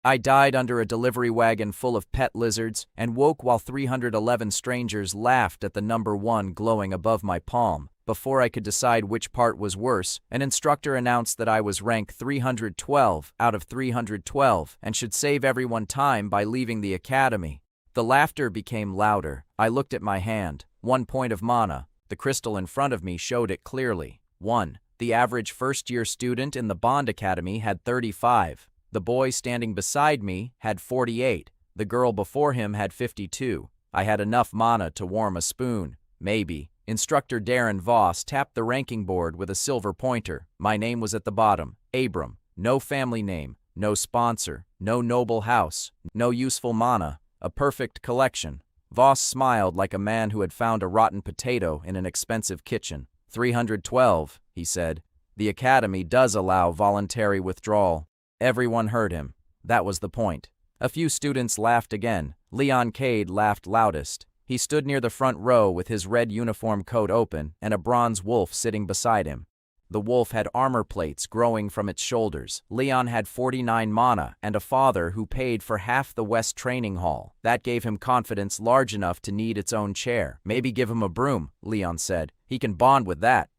I died under a delivery wagon full of pet lizards and woke while 311 strangers laughed at the number 1 glowing above my palm. Before I could decide which part was worse, an instructor announced that I was rank 312 out of 312 and should save everyone time by leaving the academy. The laughter became louder. I looked at my hand. 1 point of mana. The crystal in front of me showed it clearly. 1. The average first-year student in the Bond Academy had 35. The boy standing beside me had 48. The girl before him had 52. I had enough mana to warm a spoon. Maybe. Instructor Darren Voss tapped the ranking board with a silver pointer. My name was at the bottom. Abram. No family name. No sponsor. No noble house. No useful mana. A perfect collection. Voss smiled like a man who had found a rotten potato in an expensive kitchen. 312, he said. The academy does allow voluntary withdrawal. Everyone heard him. That was the point. A few students laughed again. Leon Cade laughed loudest. He stood near the front row with his red uniform coat open and a bronze wolf sitting beside him. The wolf had armor plates growing from its shoulders. Leon had 49 mana and a father who paid for half the West Training Hall. That gave him confidence large enough to need its own chair. Maybe give him a broom, Leon said. He can bond with that.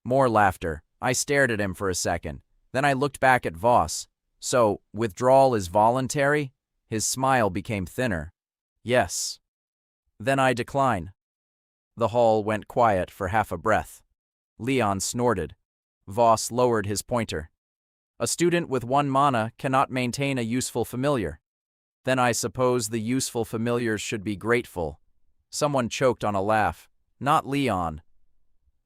More laughter. I stared at him for a second. Then I looked back at Voss. So, withdrawal is voluntary? His smile became thinner. Yes. Then I decline. The hall went quiet for half a breath. Leon snorted. Voss lowered his pointer. A student with 1 mana cannot maintain a useful familiar. Then I suppose the useful familiars should be grateful. Someone choked on a laugh. Not Leon.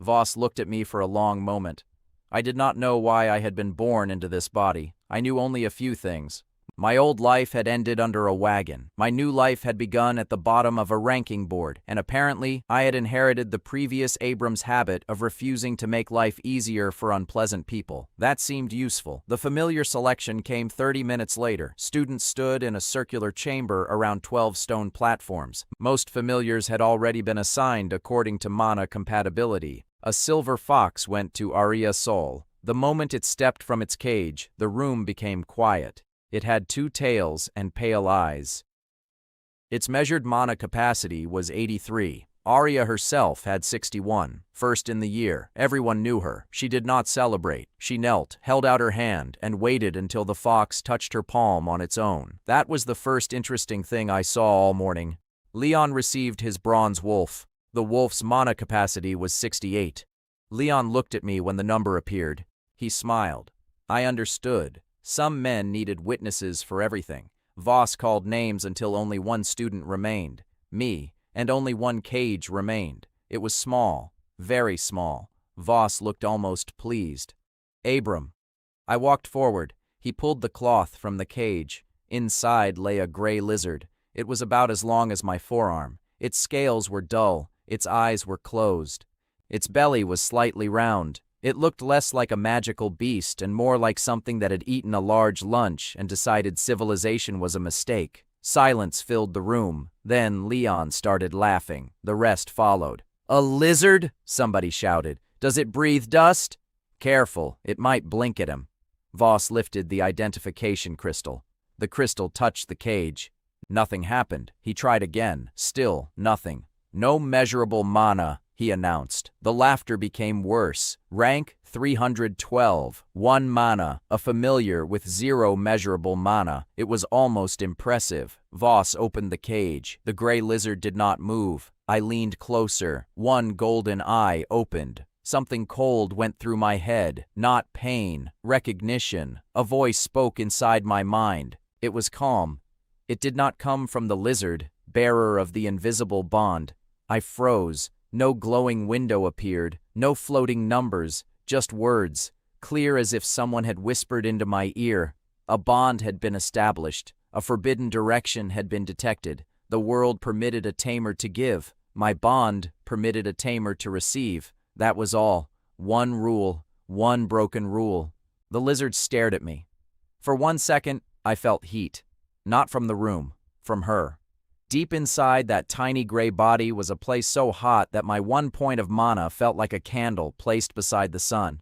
Voss looked at me for a long moment. I did not know why I had been born into this body. I knew only a few things. My old life had ended under a wagon. My new life had begun at the bottom of a ranking board, and apparently I had inherited the previous Abram's habit of refusing to make life easier for unpleasant people. That seemed useful. The familiar selection came 30 minutes later. Students stood in a circular chamber around 12 stone platforms. Most familiars had already been assigned according to mana compatibility. A silver fox went to Arya Sol. The moment it stepped from its cage, the room became quiet. It had 2 tails and pale eyes. Its measured mana capacity was 83. Arya herself had 61. First in the year, everyone knew her. She did not celebrate. She knelt, held out her hand, and waited until the fox touched her palm on its own. That was the first interesting thing I saw all morning. Leon received his bronze wolf. The wolf's mana capacity was 68. Leon looked at me when the number appeared. He smiled. I understood. Some men needed witnesses for everything. Voss called names until only 1 student remained. Me, and only 1 cage remained. It was small, very small. Voss looked almost pleased. Abram. I walked forward. He pulled the cloth from the cage. Inside lay a gray lizard. It was about as long as my forearm. Its scales were dull. Its eyes were closed. Its belly was slightly round. It looked less like a magical beast and more like something that had eaten a large lunch and decided civilization was a mistake. Silence filled the room. Then Leon started laughing. The rest followed. "A lizard?" somebody shouted. "Does it breathe dust?" "Careful, it might blink at him." Voss lifted the identification crystal. The crystal touched the cage. Nothing happened. He tried again. Still nothing. "No measurable mana," he announced. The laughter became worse. Rank 312. 1 mana. A familiar with 0 measurable mana. It was almost impressive. Voss opened the cage. The gray lizard did not move. I leaned closer. 1 golden eye opened. Something cold went through my head. Not pain. Recognition. A voice spoke inside my mind. It was calm. It did not come from the lizard, bearer of the invisible bond. I froze. No glowing window appeared, no floating numbers, just words, clear as if someone had whispered into my ear. A bond had been established. A forbidden direction had been detected. The world permitted a tamer to give. My bond permitted a tamer to receive. That was all. 1 rule, 1 broken rule. The lizard stared at me. For 1 second, I felt heat. Not from the room, from her. Deep inside that tiny gray body was a place so hot that my 1 point of mana felt like a candle placed beside the sun.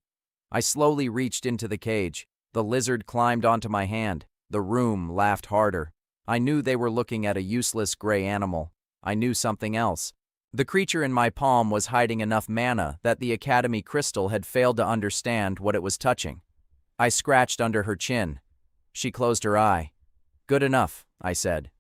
I slowly reached into the cage. The lizard climbed onto my hand. The room laughed harder. I knew they were looking at a useless gray animal. I knew something else. The creature in my palm was hiding enough mana that the Academy crystal had failed to understand what it was touching. I scratched under her chin. She closed her eye. "Good enough," I said.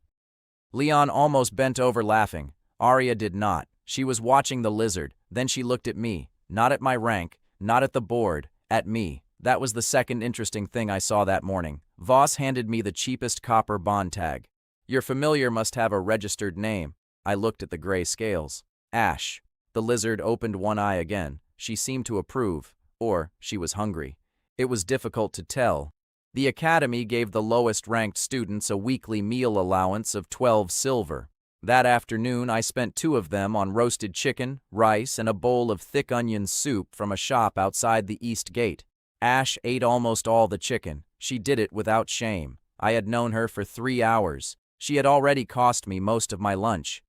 Leon almost bent over laughing. Arya did not. She was watching the lizard. Then she looked at me. Not at my rank, not at the board, at me. That was the second interesting thing I saw that morning. Voss handed me the cheapest copper bond tag. "Your familiar must have a registered name." I looked at the gray scales. "Ash." The lizard opened one eye again. She seemed to approve, or she was hungry. It was difficult to tell. The Academy gave the lowest-ranked students a weekly meal allowance of 12 silver. That afternoon, I spent 2 of them on roasted chicken, rice, and a bowl of thick onion soup from a shop outside the East Gate. Ash ate almost all the chicken. She did it without shame. I had known her for 3 hours. She had already cost me most of my lunch.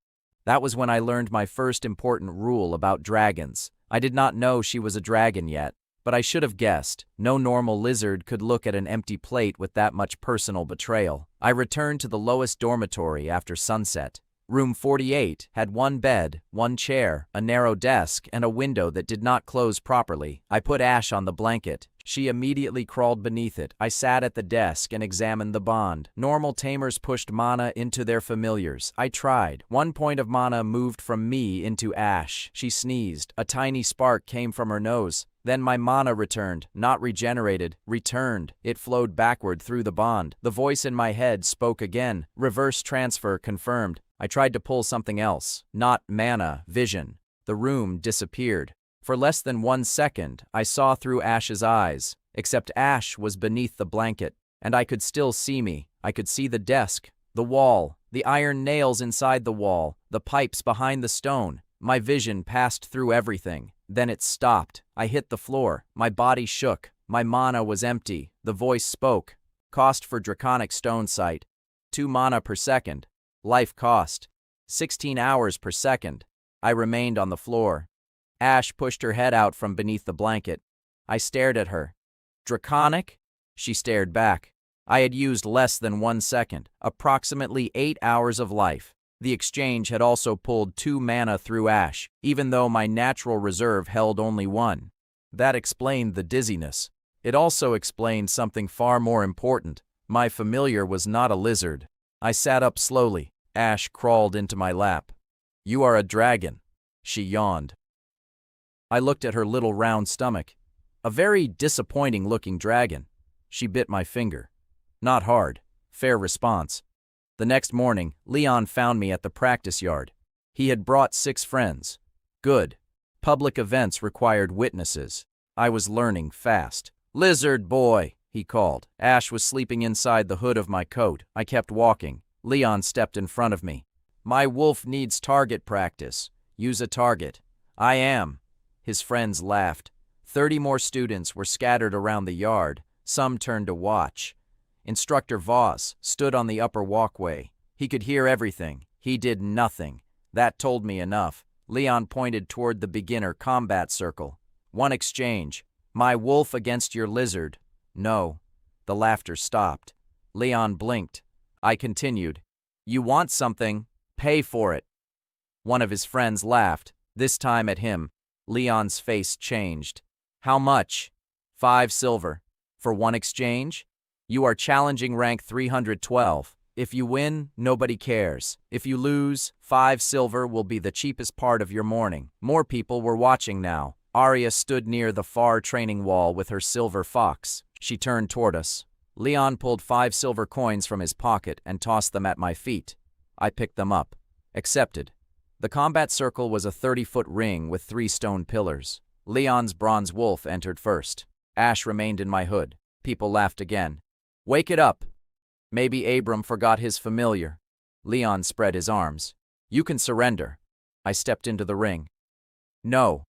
That was when I learned my first important rule about dragons. I did not know she was a dragon yet, but I should have guessed. No normal lizard could look at an empty plate with that much personal betrayal. I returned to the lowest dormitory after sunset. Room 48 had 1 bed, 1 chair, a narrow desk, and a window that did not close properly. I put Ash on the blanket. She immediately crawled beneath it. I sat at the desk and examined the bond. Normal tamers pushed mana into their familiars. I tried. 1 point of mana moved from me into Ash. She sneezed. A tiny spark came from her nose. Then my mana returned, not regenerated, returned. It flowed backward through the bond. The voice in my head spoke again. Reverse transfer confirmed. I tried to pull something else. Not mana, vision. The room disappeared. For less than 1 second, I saw through Ash's eyes, except Ash was beneath the blanket, and I could still see me. I could see the desk, the wall, the iron nails inside the wall, the pipes behind the stone. My vision passed through everything. Then it stopped. I hit the floor. My body shook. My mana was empty. The voice spoke. Cost for Draconic Stone Sight. 2 mana per second. Life cost. 16 hours per second. I remained on the floor. Ash pushed her head out from beneath the blanket. I stared at her. "Draconic?" She stared back. I had used less than 1 second, approximately 8 hours of life. The exchange had also pulled 2 mana through Ash, even though my natural reserve held only 1. That explained the dizziness. It also explained something far more important. My familiar was not a lizard. I sat up slowly. Ash crawled into my lap. "You are a dragon." She yawned. I looked at her little round stomach. A very disappointing-looking dragon. She bit my finger. Not hard. Fair response. The next morning, Leon found me at the practice yard. He had brought 6 friends. Good. Public events required witnesses. I was learning fast. "Lizard boy," he called. Ash was sleeping inside the hood of my coat. I kept walking. Leon stepped in front of me. "My wolf needs target practice. Use a target." "I am." His friends laughed. 30 more students were scattered around the yard. Some turned to watch. Instructor Voss stood on the upper walkway. He could hear everything. He did nothing. That told me enough. Leon pointed toward the beginner combat circle. "1 exchange. My wolf against your lizard." "No." The laughter stopped. Leon blinked. I continued. "You want something? Pay for it." One of his friends laughed, this time at him. Leon's face changed. "How much?" 5 silver. "For 1 exchange?" "You are challenging rank 312. If you win, nobody cares. If you lose, 5 silver will be the cheapest part of your morning." More people were watching now. Arya stood near the far training wall with her silver fox. She turned toward us. Leon pulled 5 silver coins from his pocket and tossed them at my feet. I picked them up. Accepted. The combat circle was a 30-foot ring with 3 stone pillars. Leon's bronze wolf entered first. Ash remained in my hood. People laughed again. "Wake it up." Maybe Abram forgot his familiar. Leon spread his arms. "You can surrender." I stepped into the ring. "No."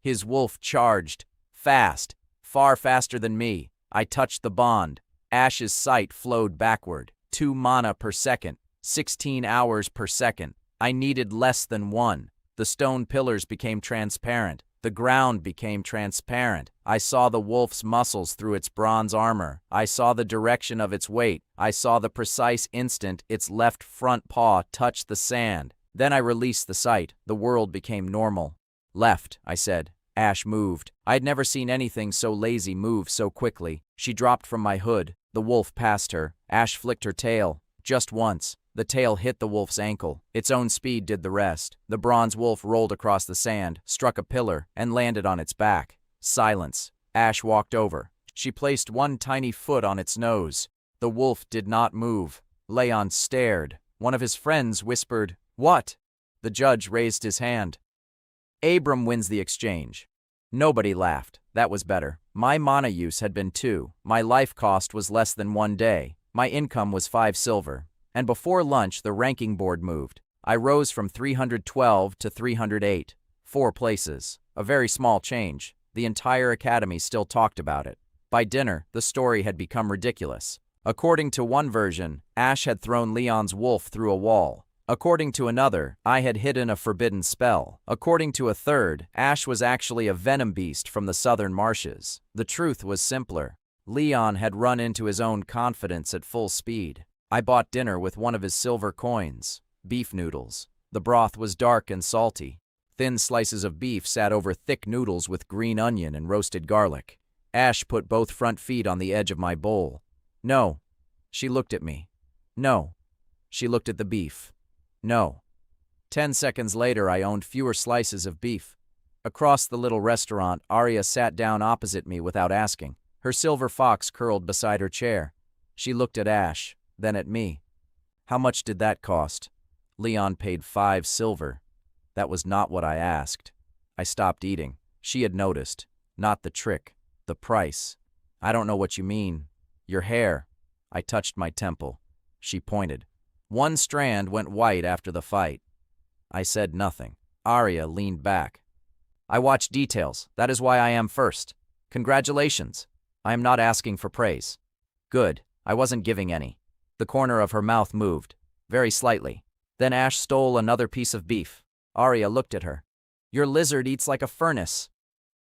His wolf charged. Fast. Far faster than me. I touched the bond. Ash's sight flowed backward. 2 mana per second. 16 hours per second. I needed less than 1. The stone pillars became transparent. The ground became transparent. I saw the wolf's muscles through its bronze armor. I saw the direction of its weight. I saw the precise instant its left front paw touched the sand. Then I released the sight. The world became normal. Left, I said. Ash moved. I had never seen anything so lazy move so quickly. She dropped from my hood. The wolf passed her. Ash flicked her tail. Just once. The tail hit the wolf's ankle. Its own speed did the rest. The bronze wolf rolled across the sand, struck a pillar, and landed on its back. Silence. Ash walked over. She placed one tiny foot on its nose. The wolf did not move. Leon stared. One of his friends whispered, "What?" The judge raised his hand. Abram wins the exchange. Nobody laughed. That was better. My mana use had been 2. My life cost was less than 1 day. My income was 5 silver. And before lunch, the ranking board moved. I rose from 312 to 308. 4 places. A very small change. The entire academy still talked about it. By dinner, the story had become ridiculous. According to one version, Ash had thrown Leon's wolf through a wall. According to another, I had hidden a forbidden spell. According to a third, Ash was actually a venom beast from the southern marshes. The truth was simpler. Leon had run into his own confidence at full speed. I bought dinner with one of his silver coins. Beef noodles. The broth was dark and salty. Thin slices of beef sat over thick noodles with green onion and roasted garlic. Ash put both front feet on the edge of my bowl. No. She looked at me. No. She looked at the beef. No. 10 seconds later, I owned fewer slices of beef. Across the little restaurant, Arya sat down opposite me without asking. Her silver fox curled beside her chair. She looked at Ash, then at me. How much did that cost? Leon paid 5 silver. That was not what I asked. I stopped eating. She had noticed. Not the trick. The price. I don't know what you mean. Your hair. I touched my temple. She pointed. One strand went white after the fight. I said nothing. Arya leaned back. I watched details. That is why I am first. Congratulations. I am not asking for praise. Good. I wasn't giving any. The corner of her mouth moved. Very slightly. Then Ash stole another piece of beef. Arya looked at her. Your lizard eats like a furnace.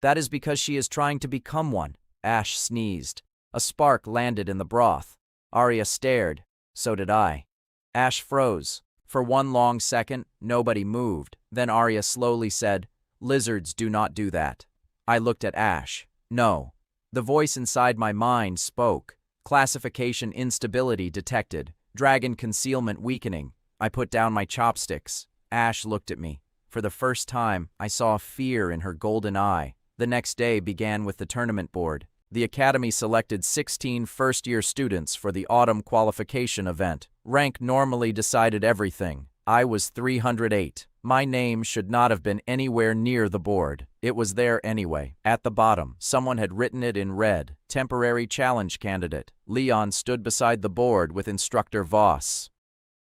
That is because she is trying to become one. Ash sneezed. A spark landed in the broth. Arya stared. So did I. Ash froze. For one long second, nobody moved. Then Arya slowly said, Lizards do not do that. I looked at Ash. No. The voice inside my mind spoke. Classification instability detected. Dragon concealment weakening. I put down my chopsticks. Ash looked at me. For the first time, I saw fear in her golden eye. The next day began with the tournament board. The academy selected 16 first-year students for the autumn qualification event. Rank normally decided everything. I was 308. My name should not have been anywhere near the board. It was there anyway. At the bottom, someone had written it in red. Temporary challenge candidate. Leon stood beside the board with instructor Voss.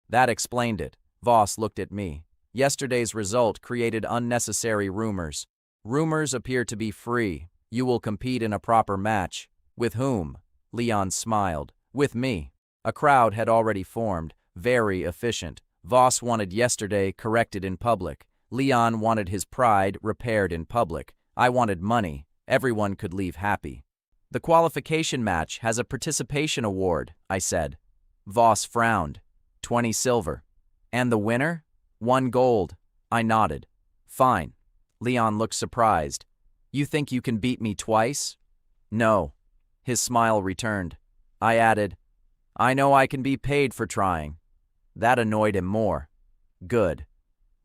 That explained it. Voss looked at me. Yesterday's result created unnecessary rumors. Rumors appear to be free. You will compete in a proper match. With whom? Leon smiled. With me. A crowd had already formed. Very efficient. Voss wanted yesterday corrected in public. Leon wanted his pride repaired in public. I wanted money. Everyone could leave happy. The qualification match has a participation award, I said. Voss frowned. 20 silver. And the winner? 1 gold. I nodded. Fine. Leon looked surprised. You think you can beat me twice? No. His smile returned. I added, I know I can be paid for trying. That annoyed him more. Good.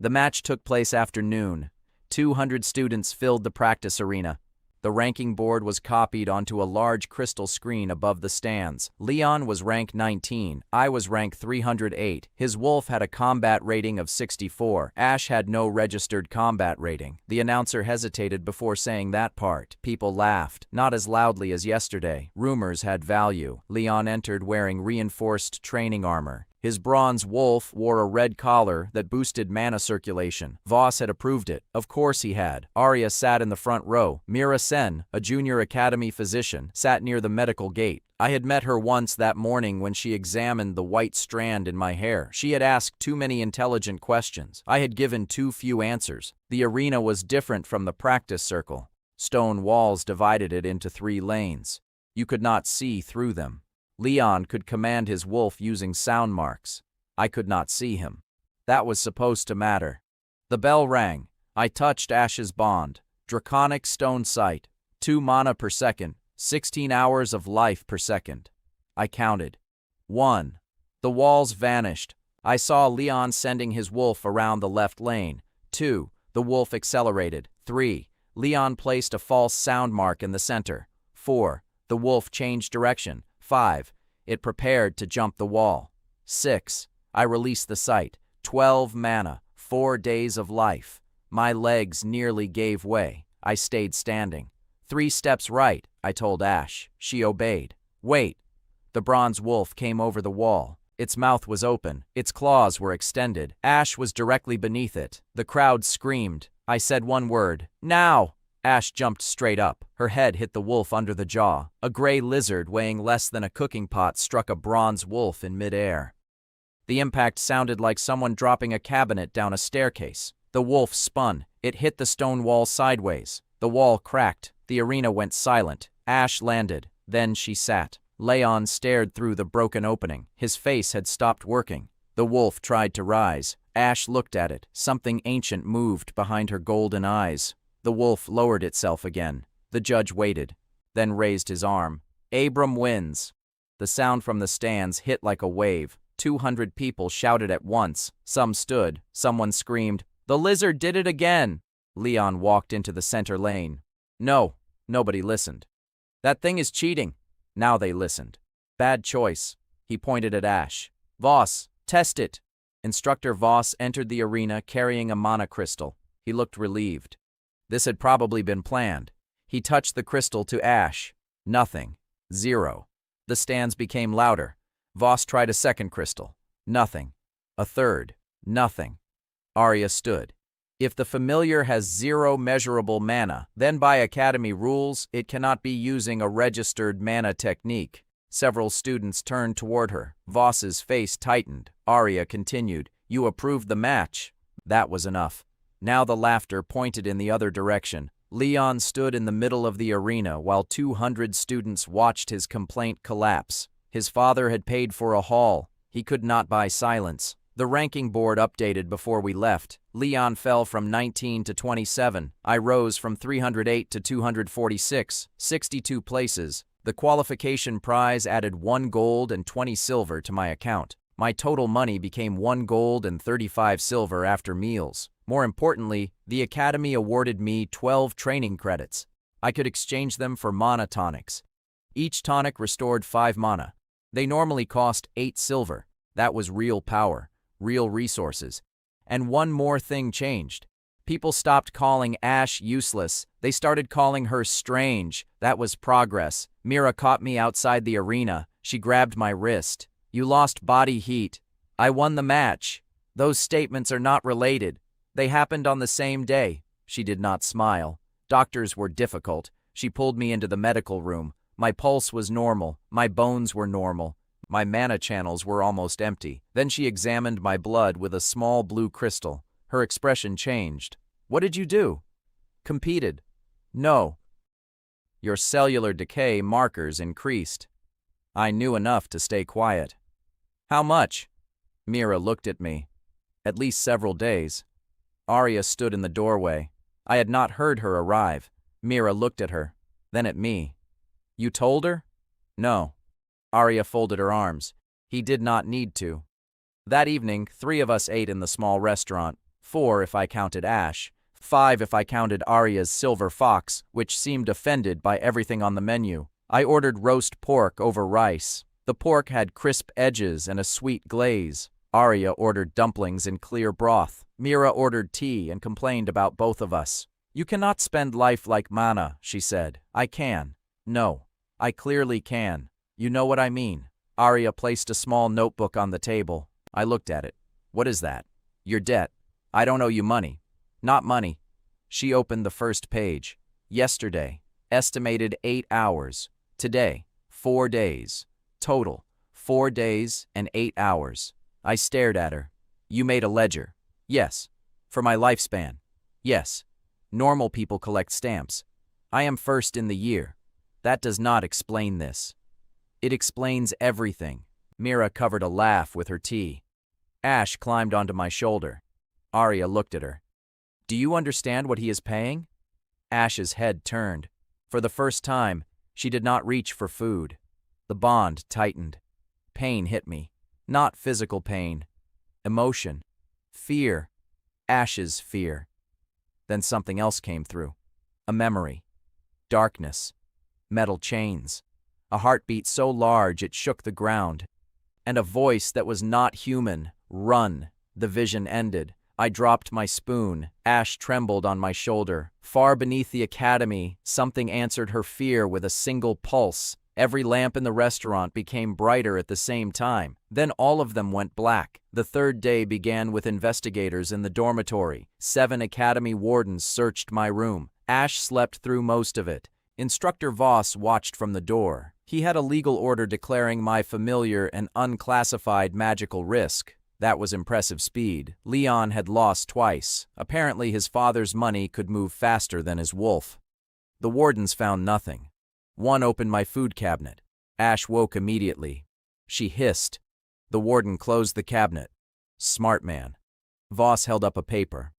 The match took place after noon. 200 students filled the practice arena. The ranking board was copied onto a large crystal screen above the stands. Leon was rank 19. I was rank 308. His wolf had a combat rating of 64. Ash had no registered combat rating. The announcer hesitated before saying that part. People laughed, not as loudly as yesterday. Rumors had value. Leon entered wearing reinforced training armor. His bronze wolf wore a red collar that boosted mana circulation. Voss had approved it. Of course he had. Arya sat in the front row. Mira Sen, a junior academy physician, sat near the medical gate. I had met her once that morning when she examined the white strand in my hair. She had asked too many intelligent questions. I had given too few answers. The arena was different from the practice circle. Stone walls divided it into 3 lanes. You could not see through them. Leon could command his wolf using sound marks. I could not see him. That was supposed to matter. The bell rang. I touched Ash's bond. Draconic stone sight. 2 mana per second. 16 hours of life per second. I counted. 1. The walls vanished. I saw Leon sending his wolf around the left lane. 2. The wolf accelerated. 3. Leon placed a false sound mark in the center. 4. The wolf changed direction. 5. It prepared to jump the wall. 6. I released the sight. 12 mana. 4 days of life. My legs nearly gave way. I stayed standing. 3 steps right, I told Ash. She obeyed. Wait. The bronze wolf came over the wall. Its mouth was open. Its claws were extended. Ash was directly beneath it. The crowd screamed. I said one word. Now! Ash jumped straight up. Her head hit the wolf under the jaw. A gray lizard weighing less than a cooking pot struck a bronze wolf in midair. The impact sounded like someone dropping a cabinet down a staircase. The wolf spun. It hit the stone wall sideways. The wall cracked. The arena went silent. Ash landed. Then she sat. Leon stared through the broken opening. His face had stopped working. The wolf tried to rise. Ash looked at it. Something ancient moved behind her golden eyes. The wolf lowered itself again. The judge waited, then raised his arm. Abram wins. The sound from the stands hit like a wave. 200 people shouted at once. Some stood. Someone screamed, "The lizard did it again!" Leon walked into the center lane. No, nobody listened. That thing is cheating. Now they listened. Bad choice. He pointed at Ash. Voss, test it. Instructor Voss entered the arena carrying a mana crystal. He looked relieved. This had probably been planned. He touched the crystal to Ash. Nothing. 0. The stands became louder. Voss tried a second crystal. Nothing. A third. Nothing. Arya stood. If the familiar has 0 measurable mana, then by Academy rules, it cannot be using a registered mana technique. Several students turned toward her. Voss's face tightened. Arya continued, "You approved the match." That was enough. Now the laughter pointed in the other direction. Leon stood in the middle of the arena while 200 students watched his complaint collapse. His father had paid for a hall. He could not buy silence. The ranking board updated before we left. Leon fell from 19 to 27. I rose from 308 to 246, 62 places. The qualification prize added 1 gold and 20 silver to my account. My total money became 1 gold and 35 silver after meals. More importantly, the Academy awarded me 12 training credits. I could exchange them for mana tonics. Each tonic restored 5 mana. They normally cost 8 silver. That was real power, real resources. And one more thing changed. People stopped calling Ash useless. They started calling her strange. That was progress. Mira caught me outside the arena. She grabbed my wrist. "You lost body heat. I won the match." Those statements are not related. They happened on the same day. She did not smile. Doctors were difficult. She pulled me into the medical room. My pulse was normal. My bones were normal. My mana channels were almost empty. Then she examined my blood with a small blue crystal. Her expression changed. "What did you do?" "Competed." "No." "Your cellular decay markers increased." I knew enough to stay quiet. "How much?" Mira looked at me. "At least several days." Arya stood in the doorway. I had not heard her arrive. Mira looked at her, then at me. "You told her?" "No." Arya folded her arms. "He did not need to." That evening, 3 of us ate in the small restaurant. 4 if I counted Ash. 5 if I counted Arya's silver fox, which seemed offended by everything on the menu. I ordered roast pork over rice. The pork had crisp edges and a sweet glaze. Arya ordered dumplings in clear broth. Mira ordered tea and complained about both of us. "You cannot spend life like mana," she said. "I can." "No. I clearly can. You know what I mean." Arya placed a small notebook on the table. I looked at it. "What is that?" "Your debt. I don't owe you money." "Not money." She opened the first page. "Yesterday. Estimated 8 hours. Today. 4 days. Total. 4 days and 8 hours. I stared at her. You made a ledger. Yes. For my lifespan. Yes. Normal people collect stamps. I am first in the year. That does not explain this. It explains everything. Mira covered a laugh with her tea. Ash climbed onto my shoulder. Arya looked at her. Do you understand what he is paying? Ash's head turned. For the first time, she did not reach for food. The bond tightened. Pain hit me. Not physical pain. Emotion. Fear. Ash's fear. Then something else came through. A memory. Darkness. Metal chains. A heartbeat so large it shook the ground. And a voice that was not human. Run. The vision ended. I dropped my spoon. Ash trembled on my shoulder. Far beneath the academy, something answered her fear with a single pulse. Every lamp in the restaurant became brighter at the same time. Then all of them went black. The third day began with investigators in the dormitory. 7 academy wardens searched my room. Ash slept through most of it. Instructor Voss watched from the door. He had a legal order declaring my familiar and unclassified magical risk. That was impressive speed. Leon had lost twice. Apparently his father's money could move faster than his wolf. The wardens found nothing. One opened my food cabinet. Ash woke immediately. She hissed. The warden closed the cabinet. Smart man. Voss held up a paper.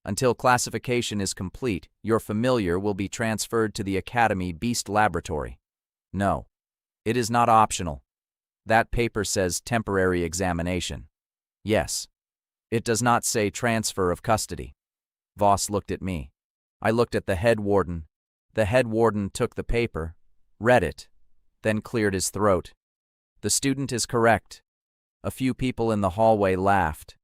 Until classification is complete, your familiar will be transferred to the Academy Beast Laboratory. No. It is not optional. That paper says temporary examination. Yes. It does not say transfer of custody. Voss looked at me. I looked at the head warden. The head warden took the paper, read it, then cleared his throat. The student is correct. A few people in the hallway laughed.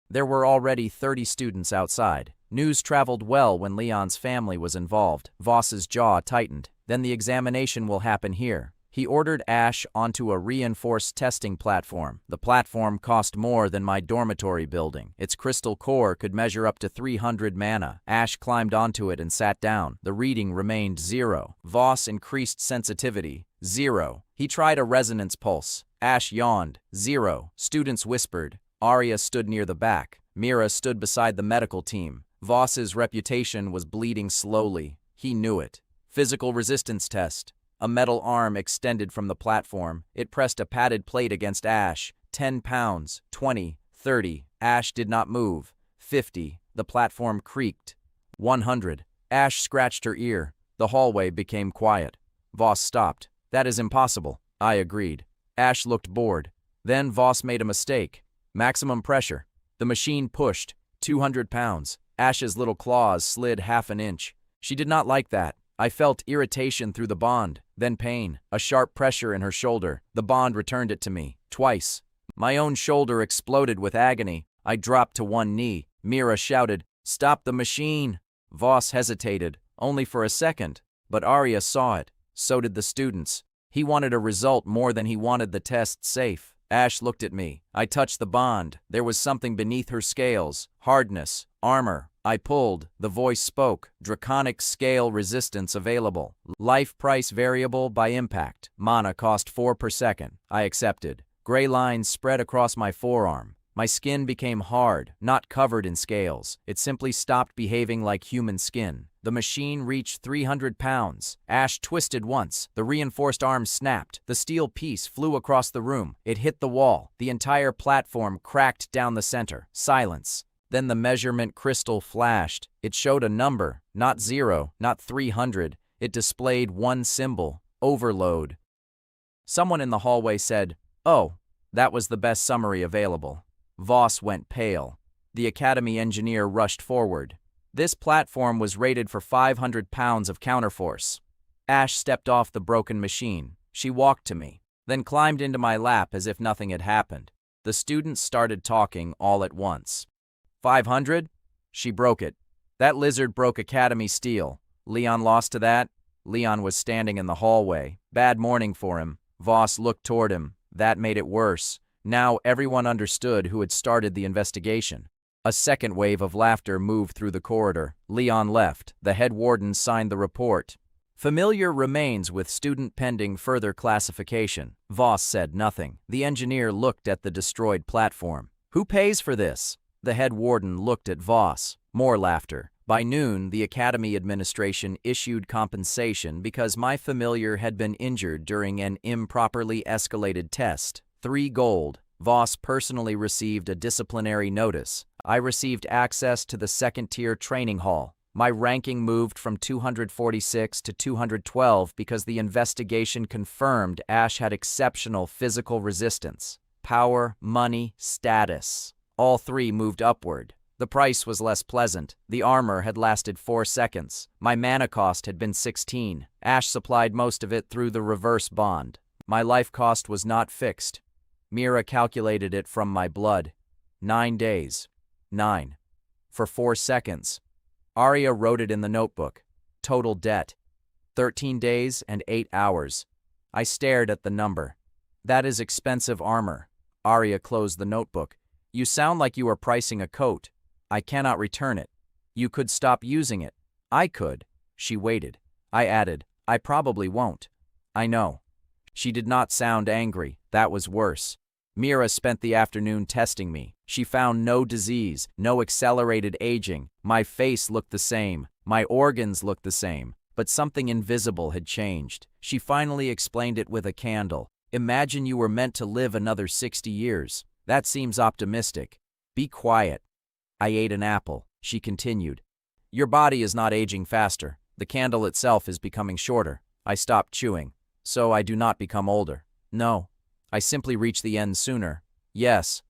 There were already 30 students outside. News traveled well when Leon's family was involved. Voss's jaw tightened. Then the examination will happen here. He ordered Ash onto a reinforced testing platform. The platform cost more than my dormitory building. Its crystal core could measure up to 300 mana. Ash climbed onto it and sat down. The reading remained 0. Voss increased sensitivity. 0. He tried a resonance pulse. Ash yawned. 0. Students whispered. Arya stood near the back. Mira stood beside the medical team. Voss's reputation was bleeding slowly. He knew it. Physical resistance test. A metal arm extended from the platform. It pressed a padded plate against Ash. 10 pounds. 20. 30. Ash did not move. 50. The platform creaked. 100. Ash scratched her ear. The hallway became quiet. Voss stopped. That is impossible. I agreed. Ash looked bored. Then Voss made a mistake. Maximum pressure. The machine pushed. 200 pounds. Ash's little claws slid half an inch. She did not like that. I felt irritation through the bond, then pain, a sharp pressure in her shoulder. The bond returned it to me, twice. My own shoulder exploded with agony. I dropped to one knee. Mira shouted, "Stop the machine!" Voss hesitated, only for a second, but Arya saw it. So did the students. He wanted a result more than he wanted the test safe. Ash looked at me. I touched the bond. There was something beneath her scales. Hardness. Armor. I pulled. The voice spoke. Draconic scale resistance available. Life price variable by impact. Mana cost 4 per second. I accepted. Gray lines spread across my forearm. My skin became hard, not covered in scales. It simply stopped behaving like human skin. The machine reached 300 pounds. Ash twisted once. The reinforced arm snapped. The steel piece flew across the room. It hit the wall. The entire platform cracked down the center. Silence. Then the measurement crystal flashed. It showed a number, not 0, not 300. It displayed one symbol, overload. Someone in the hallway said, "Oh, that was the best summary available." Voss went pale. The academy engineer rushed forward. This platform was rated for 500 pounds of counterforce. Ash stepped off the broken machine. She walked to me, then climbed into my lap as if nothing had happened. The students started talking all at once. 500? She broke it. That lizard broke academy steel. Leon lost to that? Leon was standing in the hallway. Bad morning for him. Voss looked toward him. That made it worse. Now everyone understood who had started the investigation. A second wave of laughter moved through the corridor. Leon left. The head warden signed the report. Familiar remains with student pending further classification. Voss said nothing. The engineer looked at the destroyed platform. Who pays for this? The head warden looked at Voss. More laughter. By noon, the academy administration issued compensation because my familiar had been injured during an improperly escalated test. 3 gold. Voss personally received a disciplinary notice. I received access to the second-tier training hall. My ranking moved from 246 to 212 because the investigation confirmed Ash had exceptional physical resistance. Power, money, status. All 3 moved upward. The price was less pleasant. The armor had lasted 4 seconds. My mana cost had been 16. Ash supplied most of it through the reverse bond. My life cost was not fixed. Mira calculated it from my blood. 9 days. 9. For 4 seconds. Arya wrote it in the notebook. Total debt. 13 days and 8 hours. I stared at the number. That is expensive armor. Arya closed the notebook. You sound like you are pricing a coat. I cannot return it. You could stop using it. I could. She waited. I added, I probably won't. I know. She did not sound angry. That was worse. Mira spent the afternoon testing me. She found no disease, no accelerated aging. My face looked the same. My organs looked the same. But something invisible had changed. She finally explained it with a candle. Imagine you were meant to live another 60 years. That seems optimistic. Be quiet. I ate an apple. She continued. Your body is not aging faster. The candle itself is becoming shorter. I stopped chewing. So I do not become older. No. I simply reach the end sooner. Yes.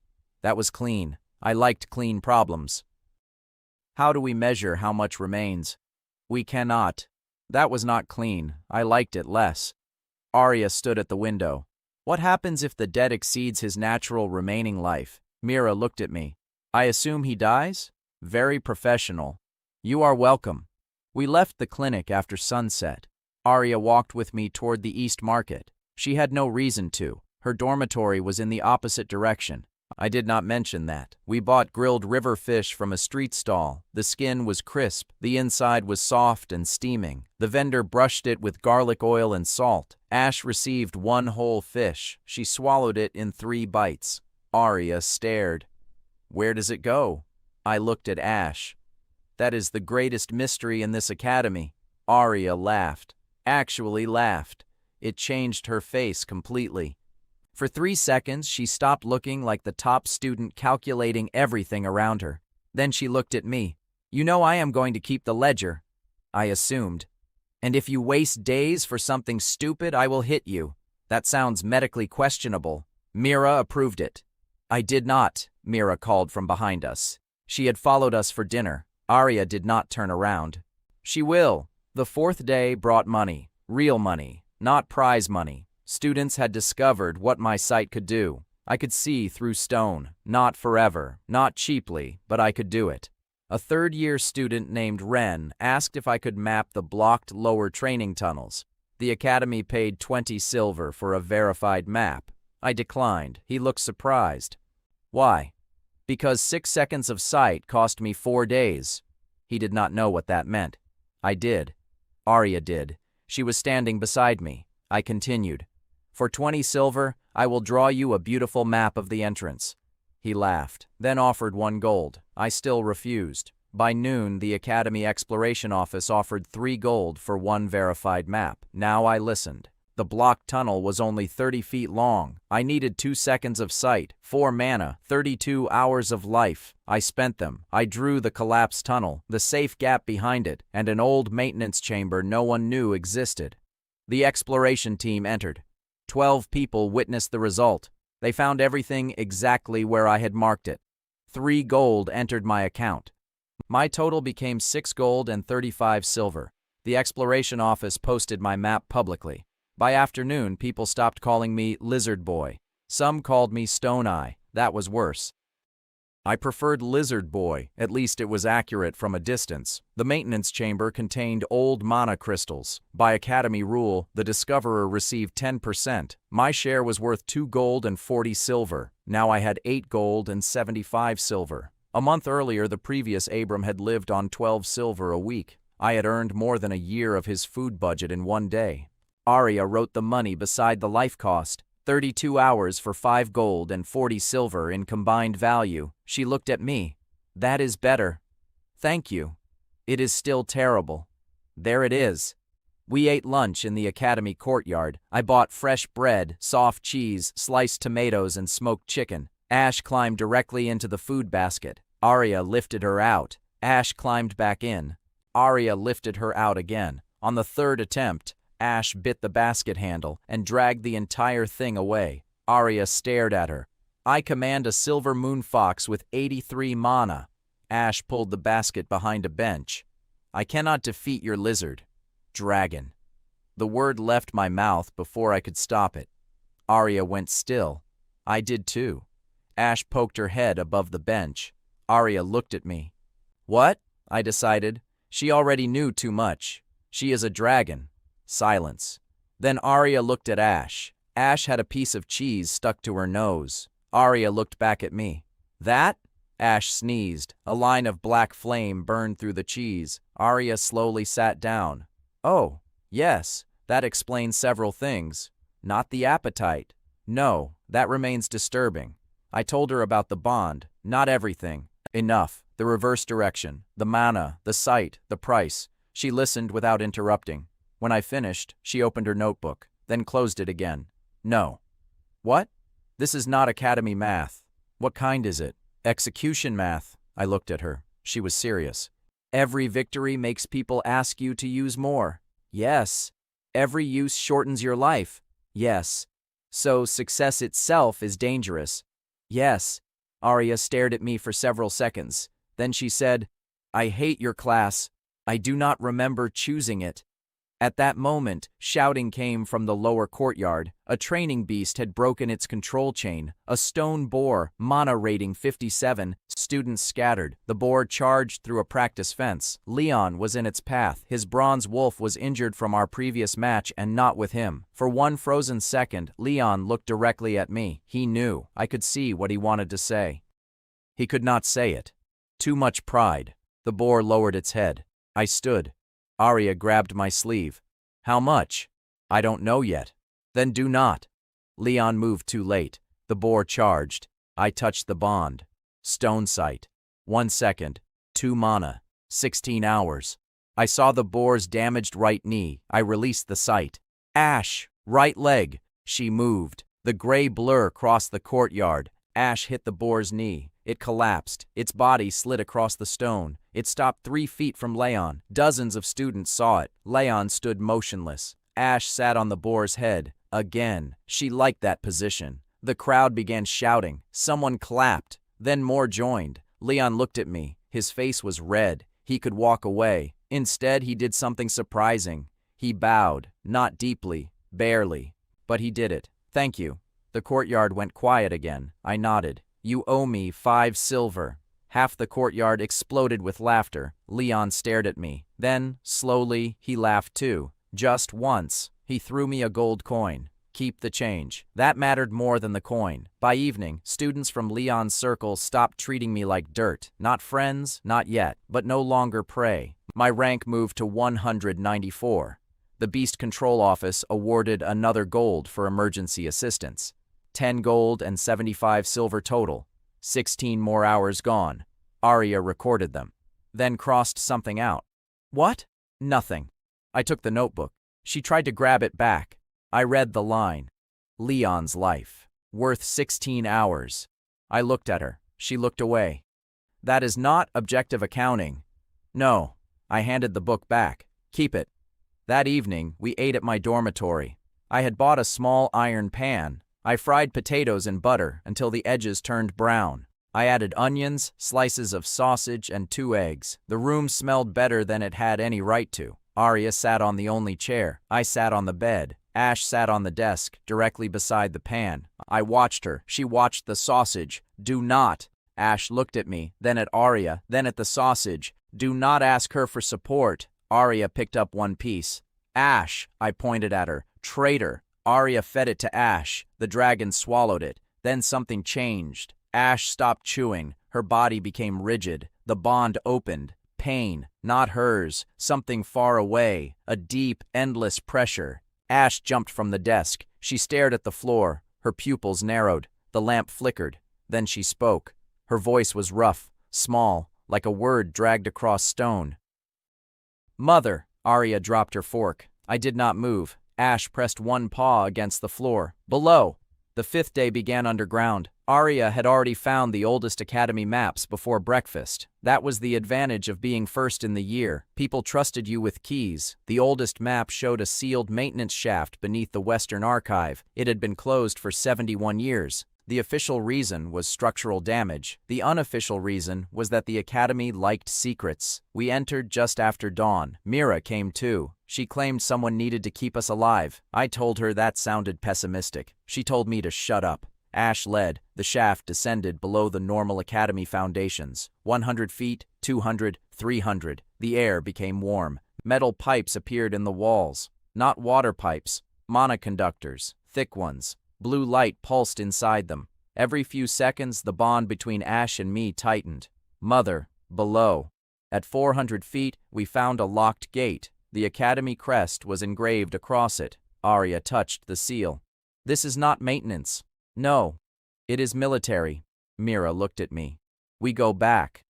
That was clean. I liked clean problems. How do we measure how much remains? We cannot. That was not clean. I liked it less. Arya stood at the window. What happens if the dead exceeds his natural remaining life? Mira looked at me. I assume he dies? Very professional. You are welcome. We left the clinic after sunset. Arya walked with me toward the East Market. She had no reason to. Her dormitory was in the opposite direction. I did not mention that. We bought grilled river fish from a street stall. The skin was crisp. The inside was soft and steaming. The vendor brushed it with garlic oil and salt. Ash received 1 whole fish. She swallowed it in 3 bites. Arya stared. Where does it go? I looked at Ash. That is the greatest mystery in this academy. Arya laughed. Actually laughed. It changed her face completely. For 3 seconds, she stopped looking like the top student calculating everything around her. Then she looked at me. You know I am going to keep the ledger. I assumed. And if you waste days for something stupid, I will hit you. That sounds medically questionable. Mira approved it. I did not, Mira called from behind us. She had followed us for dinner. Arya did not turn around. She will. The 4th day brought money. Real money, not prize money. Students had discovered what my sight could do. I could see through stone, not forever, not cheaply, but I could do it. A 3rd-year student named Ren asked if I could map the blocked lower training tunnels. The academy paid 20 silver for a verified map. I declined. He looked surprised. Why? Because 6 seconds of sight cost me 4 days. He did not know what that meant. I did. Arya did. She was standing beside me. I continued. For 20 silver, I will draw you a beautiful map of the entrance. He laughed, then offered 1 gold. I still refused. By noon, the Academy Exploration Office offered 3 gold for 1 verified map. Now I listened. The blocked tunnel was only 30 feet long. I needed 2 seconds of sight, 4 mana, 32 hours of life. I spent them. I drew the collapsed tunnel, the safe gap behind it, and an old maintenance chamber no one knew existed. The exploration team entered. 12 people witnessed the result. They found everything exactly where I had marked it. 3 gold entered my account. My total became 6 gold and 35 silver. The exploration office posted my map publicly. By afternoon, people stopped calling me Lizard Boy. Some called me Stone Eye. That was worse. I preferred Lizard Boy, at least it was accurate from a distance. The maintenance chamber contained old mana crystals. By Academy rule, the discoverer received 10%. My share was worth 2 gold and 40 silver. Now I had 8 gold and 75 silver. A month earlier, the previous Abram had lived on 12 silver a week. I had earned more than a year of his food budget in one day. Arya wrote the money beside the life cost, 32 hours for 5 gold and 40 silver in combined value. She looked at me. That is better. Thank you. It is still terrible. There it is. We ate lunch in the academy courtyard. I bought fresh bread, soft cheese, sliced tomatoes, and smoked chicken. Ash climbed directly into the food basket. Arya lifted her out. Ash climbed back in. Arya lifted her out again. On the third attempt, Ash bit the basket handle and dragged the entire thing away. Arya stared at her. I command a silver moon fox with 83 mana. Ash pulled the basket behind a bench. I cannot defeat your lizard. Dragon. The word left my mouth before I could stop it. Arya went still. I did too. Ash poked her head above the bench. Arya looked at me. What? I decided. She already knew too much. She is a dragon. Silence. Then Arya looked at Ash. Ash had a piece of cheese stuck to her nose. Arya looked back at me. That? Ash sneezed. A line of black flame burned through the cheese. Arya slowly sat down. Oh, yes, that explains several things. Not the appetite. No, that remains disturbing. I told her about the bond, not everything. Enough. The reverse direction, the mana, the site, the price. She listened without interrupting. When I finished, she opened her notebook, then closed it again. No. What? This is not academy math. What kind is it? Execution math. I looked at her. She was serious. Every victory makes people ask you to use more. Yes. Every use shortens your life. Yes. So success itself is dangerous. Yes. Arya stared at me for several seconds. Then she said, I hate your class. I do not remember choosing it. At that moment, shouting came from the lower courtyard. A training beast had broken its control chain. A stone boar, mana rating 57. Students scattered. The boar charged through a practice fence. Leon was in its path. His bronze wolf was injured from our previous match and not with him. For one frozen second, Leon looked directly at me. He knew. I could see what he wanted to say. He could not say it. Too much pride. The boar lowered its head. I stood. Arya grabbed my sleeve. How much? I don't know yet. Then do not. Leon moved too late. The boar charged. I touched the bond. Stone sight. 1 second. 2 mana. 16 hours. I saw the boar's damaged right knee. I released the sight. Ash, right leg. She moved. The gray blur crossed the courtyard. Ash hit the boar's knee. It collapsed. Its body slid across the stone. It stopped 3 feet from Leon. Dozens of students saw it. Leon stood motionless. Ash sat on the boar's head. Again. She liked that position. The crowd began shouting. Someone clapped. Then more joined. Leon looked at me. His face was red. He could walk away. Instead, he did something surprising. He bowed. Not deeply. Barely. But he did it. Thank you. The courtyard went quiet again. I nodded. You owe me 5 silver. Half the courtyard exploded with laughter. Leon stared at me. Then, slowly, he laughed too. Just once. He threw me a gold coin. Keep the change. That mattered more than the coin. By evening, students from Leon's circle stopped treating me like dirt. Not friends, not yet, but no longer prey. My rank moved to 194. The Beast Control Office awarded another gold for emergency assistance. 10 gold and 75 silver total. 16 more hours gone. Arya recorded them. Then crossed something out. What? Nothing. I took the notebook. She tried to grab it back. I read the line. Leon's life. Worth 16 hours. I looked at her. She looked away. That is not objective accounting. No. I handed the book back. Keep it. That evening, we ate at my dormitory. I had bought a small iron pan. I fried potatoes in butter until the edges turned brown. I added onions, slices of sausage, and 2 eggs. The room smelled better than it had any right to. Arya sat on the only chair. I sat on the bed. Ash sat on the desk, directly beside the pan. I watched her. She watched the sausage. Do not. Ash looked at me, then at Arya, then at the sausage. Do not ask her for support. Arya picked up 1 piece. Ash, I pointed at her. Traitor. Arya fed it to Ash. The dragon swallowed it. Then something changed. Ash stopped chewing. Her body became rigid. The bond opened. pain, not hers, something far away, a deep, endless pressure. Ash jumped from the desk. She stared at the floor. Her pupils narrowed. The lamp flickered. Then she spoke. Her voice was rough, small, like a word dragged across stone. "Mother." Arya dropped her fork. I did not move. Ash pressed one paw against the floor. "Below." The 5th day began underground. Arya had already found the oldest academy maps before breakfast. That was the advantage of being first in the year. People trusted you with keys. The oldest map showed a sealed maintenance shaft beneath the Western Archive. It had been closed for 71 years. The official reason was structural damage. The unofficial reason was that the academy liked secrets. We entered just after dawn. Mira came too. She claimed someone needed to keep us alive. I told her that sounded pessimistic. She told me to shut up. Ash led. The shaft descended below the normal academy foundations. 100 feet, 200, 300. The air became warm. Metal pipes appeared in the walls. Not water pipes. Monoconductors. Thick ones. Blue light pulsed inside them. Every few seconds, the bond between Ash and me tightened. "Mother." Below. At 400 feet, we found a locked gate. The academy crest was engraved across it. Arya touched the seal. "This is not maintenance." "No. It is military." Mira looked at me. "We go back."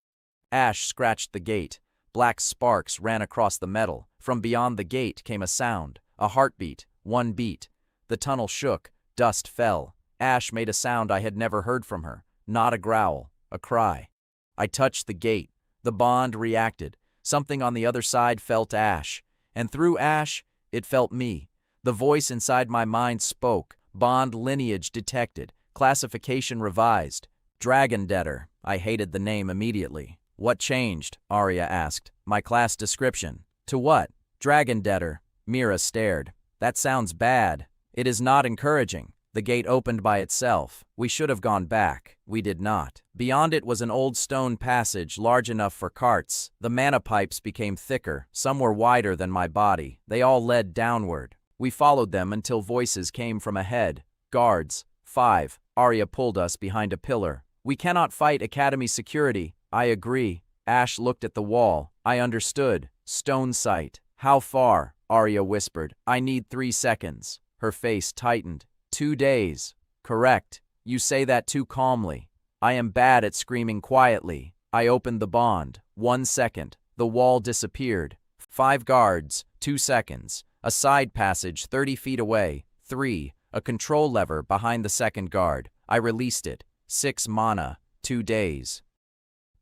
Ash scratched the gate. Black sparks ran across the metal. From beyond the gate came a sound. A heartbeat. One beat. The tunnel shook. Dust fell. Ash made a sound I had never heard from her. Not a growl. A cry. I touched the gate. The bond reacted. Something on the other side felt Ash. And through Ash, it felt me. The voice inside my mind spoke. Bond lineage detected. Classification revised. Dragon Debtor. I hated the name immediately. "What changed?" Arya asked. "My class description." "To what?" "Dragon Debtor." Mira stared. "That sounds bad." "It is not encouraging." The gate opened by itself. We should have gone back. We did not. Beyond it was an old stone passage large enough for carts. The mana pipes became thicker. Some were wider than my body. They all led downward. We followed them until voices came from ahead. "Guards. 5. Arya pulled us behind a pillar. "We cannot fight academy security." "I agree." Ash looked at the wall. I understood. "Stone sight." "How far?" Arya whispered. "I need 3 seconds." Her face tightened. 2 days. "Correct. You say that too calmly." I am bad at screaming quietly. I opened the bond. 1 second. The wall disappeared. 5 guards. 2 seconds. A side passage 30 feet away. 3. A control lever behind the second guard. I released it. 6 mana. 2 days.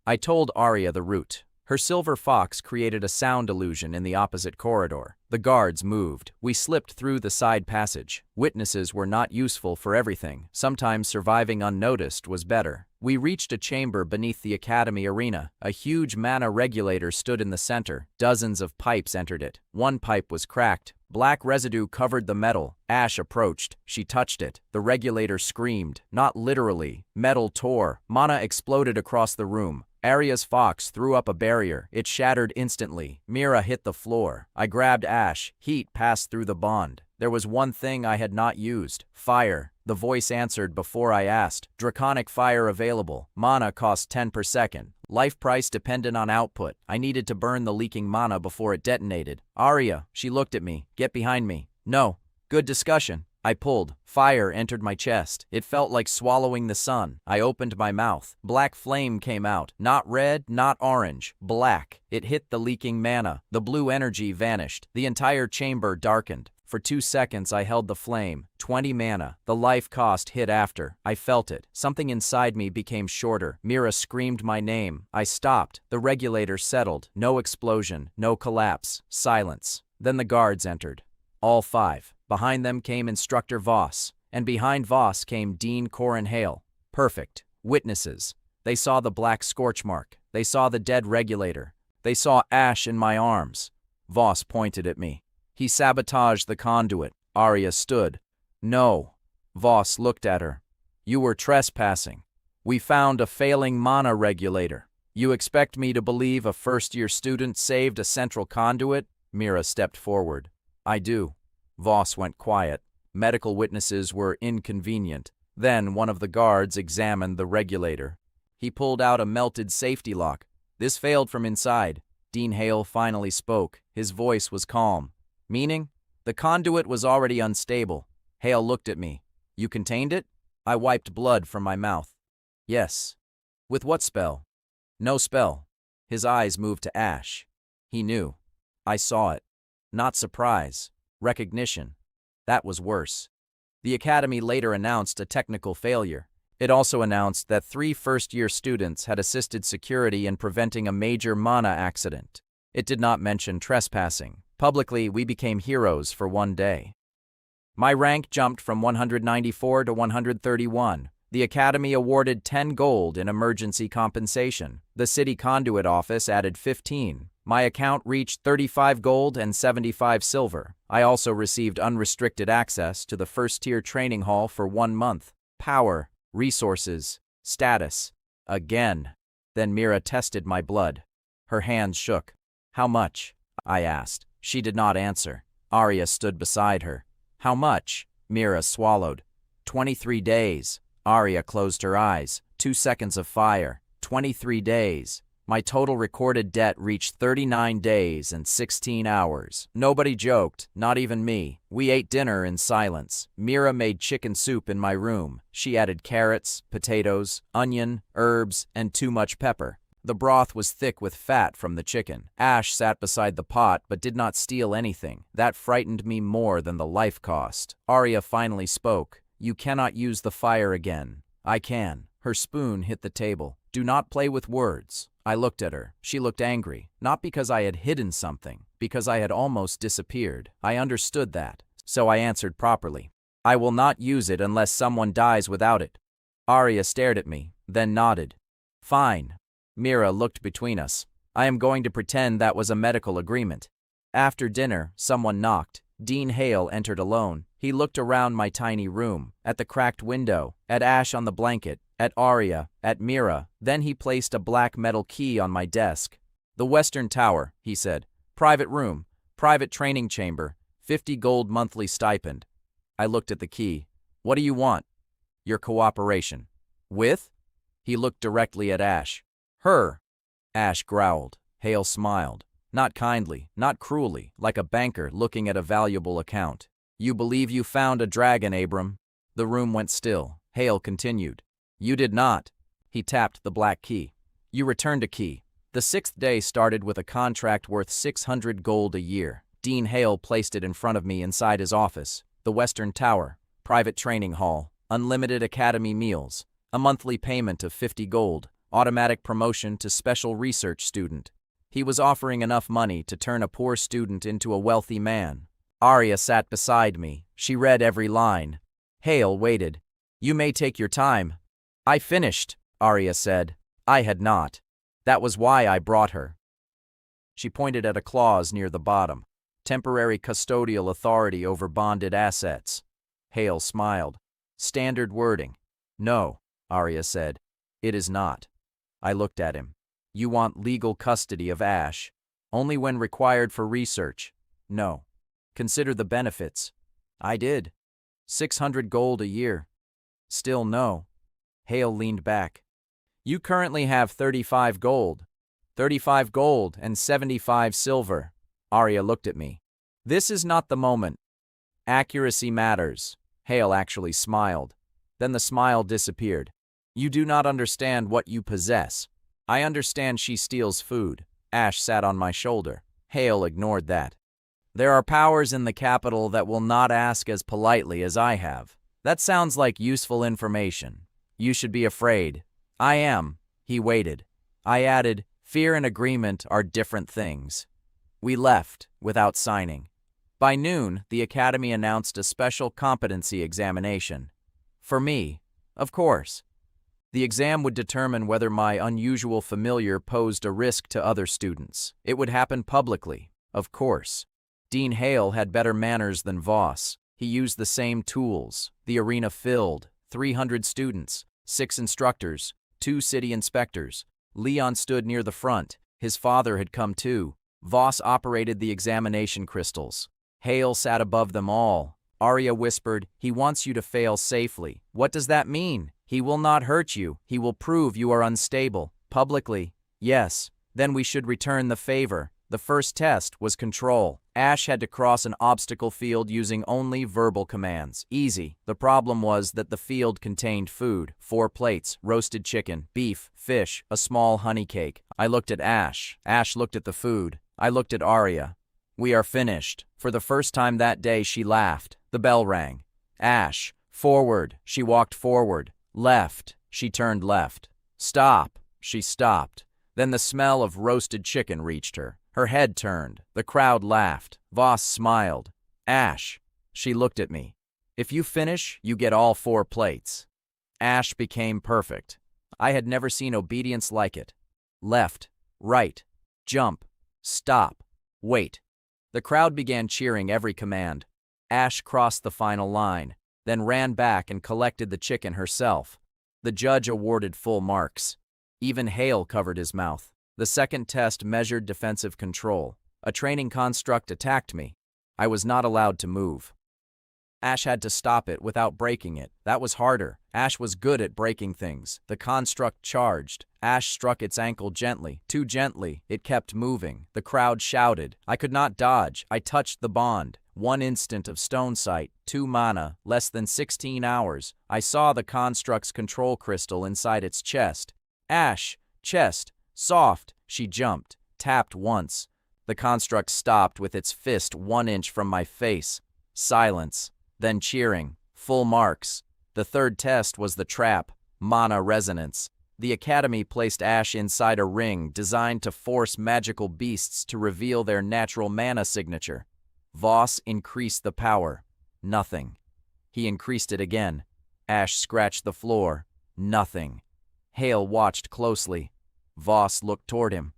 I told Arya the route. Her silver fox created a sound illusion in the opposite corridor. The guards moved. We slipped through the side passage. Witnesses were not useful for everything. Sometimes surviving unnoticed was better. We reached a chamber beneath the academy arena. A huge mana regulator stood in the center. Dozens of pipes entered it. One pipe was cracked. Black residue covered the metal. Ash approached. She touched it. The regulator screamed. Not literally. Metal tore. Mana exploded across the room. Arya's fox threw up a barrier. It shattered instantly. Mira hit the floor. I grabbed Ash. Heat passed through the bond. There was one thing I had not used. Fire. The voice answered before I asked. "Draconic fire available. Mana cost 10 per second. Life price dependent on output." I needed to burn the leaking mana before it detonated. "Arya," she looked at me. "Get behind me." "No." "Good discussion." I pulled. Fire entered my chest. It felt like swallowing the sun. I opened my mouth. Black flame came out. Not red, not orange. Black. It hit the leaking mana. The blue energy vanished. The entire chamber darkened. For 2 seconds I held the flame. 20 mana. The life cost hit after. I felt it. Something inside me became shorter. Mira screamed my name. I stopped. The regulator settled. No explosion. No collapse. Silence. Then the guards entered. All 5. Behind them came Instructor Voss. And behind Voss came Dean Corin Hale. Perfect. Witnesses. They saw the black scorch mark. They saw the dead regulator. They saw Ash in my arms. Voss pointed at me. "He sabotaged the conduit." Arya stood. "No." Voss looked at her. "You were trespassing. We found a failing mana regulator. You expect me to believe a first-year student saved a central conduit?" Mira stepped forward. "I do." Voss went quiet. Medical witnesses were inconvenient. Then one of the guards examined the regulator. He pulled out a melted safety lock. "This failed from inside." Dean Hale finally spoke. His voice was calm. Meaning? The conduit was already unstable. Hale looked at me. You contained it? I wiped blood from my mouth. Yes. With what spell? No spell. His eyes moved to Ash. He knew. I saw it. Not surprise. Recognition. That was worse. The Academy later announced a technical failure. It also announced that 3 first-year students had assisted security in preventing a major Manhwa accident. It did not mention trespassing. Publicly, we became heroes for one day. My rank jumped from 194 to 131. The Academy awarded 10 gold in emergency compensation. The City Conduit Office added 15. My account reached 35 gold and 75 silver. I also received unrestricted access to the first-tier training hall for 1 month. Power, resources, status. Again. Then Mira tested my blood. Her hands shook. How much? I asked. She did not answer. Arya stood beside her. How much? Mira swallowed. 23 days. Arya closed her eyes. 2 seconds of fire. 23 days. My total recorded debt reached 39 days and 16 hours. Nobody joked, not even me. We ate dinner in silence. Mira made chicken soup in my room. She added carrots, potatoes, onion, herbs, and too much pepper. The broth was thick with fat from the chicken. Ash sat beside the pot but did not steal anything. That frightened me more than the life cost. Arya finally spoke. You cannot use the fire again. I can. Her spoon hit the table. Do not play with words. I looked at her. She looked angry, not because I had hidden something, because I had almost disappeared. I understood that, so I answered properly. I will not use it unless someone dies without it. Arya stared at me, then nodded. Fine. Mira looked between us. I am going to pretend that was a medical agreement. After dinner, someone knocked. Dean Hale entered alone. He looked around my tiny room, at the cracked window, at Ash on the blanket, at Arya, at Mira. Then he placed a black metal key on my desk. The Western Tower, he said. Private room, private training chamber, 50 gold monthly stipend. I looked at the key. What do you want? Your cooperation. With? He looked directly at Ash. Her. Ash growled. Hale smiled. Not kindly, not cruelly, like a banker looking at a valuable account. You believe you found a dragon, Abram? The room went still. Hale continued. You did not. He tapped the black key. You returned a key. The 6th day started with a contract worth 600 gold a year. Dean Hale placed it in front of me inside his office. The Western Tower, private training hall, unlimited academy meals, a monthly payment of 50 gold, automatic promotion to special research student. He was offering enough money to turn a poor student into a wealthy man. Arya sat beside me. She read every line. Hale waited. You may take your time. I finished, Arya said. I had not. That was why I brought her. She pointed at a clause near the bottom. Temporary custodial authority over bonded assets. Hale smiled. Standard wording. No, Arya said. It is not. I looked at him. You want legal custody of Ash. Only when required for research. No. Consider the benefits. I did. 600 gold a year. Still no. Hale leaned back. You currently have 35 gold. 35 gold and 75 silver. Arya looked at me. This is not the moment. Accuracy matters. Hale actually smiled. Then the smile disappeared. You do not understand what you possess. I understand she steals food. Ash sat on my shoulder. Hale ignored that. There are powers in the capital that will not ask as politely as I have. That sounds like useful information. You should be afraid. I am. He waited. I added, fear and agreement are different things. We left, without signing. By noon, the Academy announced a special competency examination. For me, of course. The exam would determine whether my unusual familiar posed a risk to other students. It would happen publicly, of course. Dean Hale had better manners than Voss. He used the same tools. The arena filled. 300 students, 6 instructors, 2 city inspectors. Leon stood near the front. His father had come too. Voss operated the examination crystals. Hale sat above them all. Arya whispered, he wants you to fail safely. What does that mean? He will not hurt you. He will prove you are unstable. Publicly, yes. Then we should return the favor. The first test was control. Ash had to cross an obstacle field using only verbal commands. Easy. The problem was that the field contained food. 4 plates, roasted chicken, beef, fish, a small honey cake. I looked at Ash. Ash looked at the food. I looked at Arya. We are finished. For the first time that day, she laughed. The bell rang. Ash, forward. She walked forward. Left. She turned left. Stop. She stopped. Then the smell of roasted chicken reached her. Her head turned. The crowd laughed. Voss smiled. Ash. She looked at me. If you finish, you get all 4 plates. Ash became perfect. I had never seen obedience like it. Left. Right. Jump. Stop. Wait. The crowd began cheering every command. Ash crossed the final line, then ran back and collected the chicken herself. The judge awarded full marks. Even Hale covered his mouth. The second test measured defensive control. A training construct attacked me. I was not allowed to move. Ash had to stop it without breaking it. That was harder. Ash was good at breaking things. The construct charged. Ash struck its ankle gently, too gently. It kept moving. The crowd shouted. I could not dodge. I touched the bond. 1 instant of stone sight, 2 mana, less than 16 hours. I saw the construct's control crystal inside its chest. Ash, chest, soft. She jumped, tapped once. The construct stopped with its fist 1 inch from my face. Silence. Then cheering. Full marks. The third test was the trap, mana resonance. The Academy placed Ash inside a ring designed to force magical beasts to reveal their natural mana signature. Voss increased the power. Nothing. He increased it again. Ash scratched the floor. Nothing. Hale watched closely. Voss looked toward him.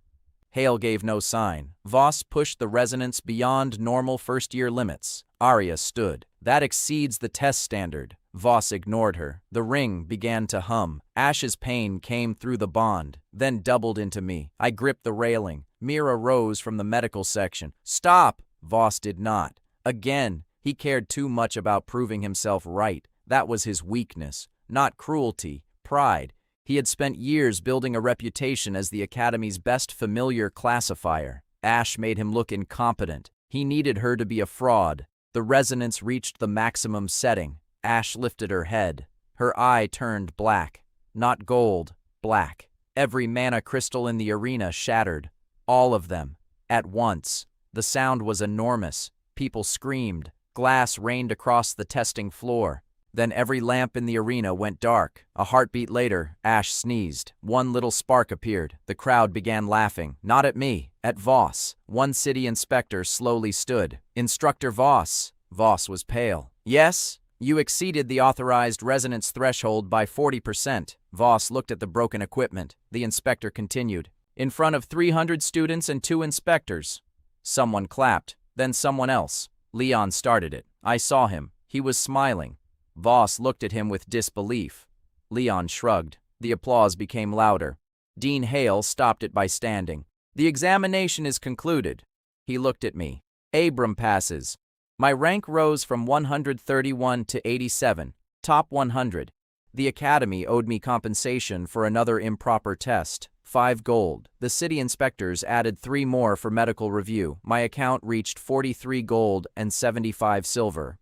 Hale gave no sign. Voss pushed the resonance beyond normal first-year limits. Arya stood. That exceeds the test standard. Voss ignored her. The ring began to hum. Ash's pain came through the bond, then doubled into me. I gripped the railing. Mira rose from the medical section. Stop! Voss did not. Again, he cared too much about proving himself right. That was his weakness, not cruelty, pride. He had spent years building a reputation as the Academy's best familiar classifier. Ash made him look incompetent. He needed her to be a fraud. The resonance reached the maximum setting. Ash lifted her head. Her eye turned black. Not gold, black. Every mana crystal in the arena shattered. All of them. At once. The sound was enormous. People screamed. Glass rained across the testing floor. Then every lamp in the arena went dark. A heartbeat later, Ash sneezed. 1 little spark appeared. The crowd began laughing. Not at me, at Voss. 1 city inspector slowly stood. Instructor Voss. Voss was pale. Yes? You exceeded the authorized resonance threshold by 40%. Voss looked at the broken equipment. The inspector continued. In front of 300 students and 2 inspectors. Someone clapped. Then someone else. Leon started it. I saw him. He was smiling. Voss looked at him with disbelief. Leon shrugged. The applause became louder. Dean Hale stopped it by standing. The examination is concluded. He looked at me. Abram passes. My rank rose from 131 to 87, top 100. The Academy owed me compensation for another improper test, 5 gold. The city inspectors added 3 more for medical review. My account reached 43 gold and 75 silver.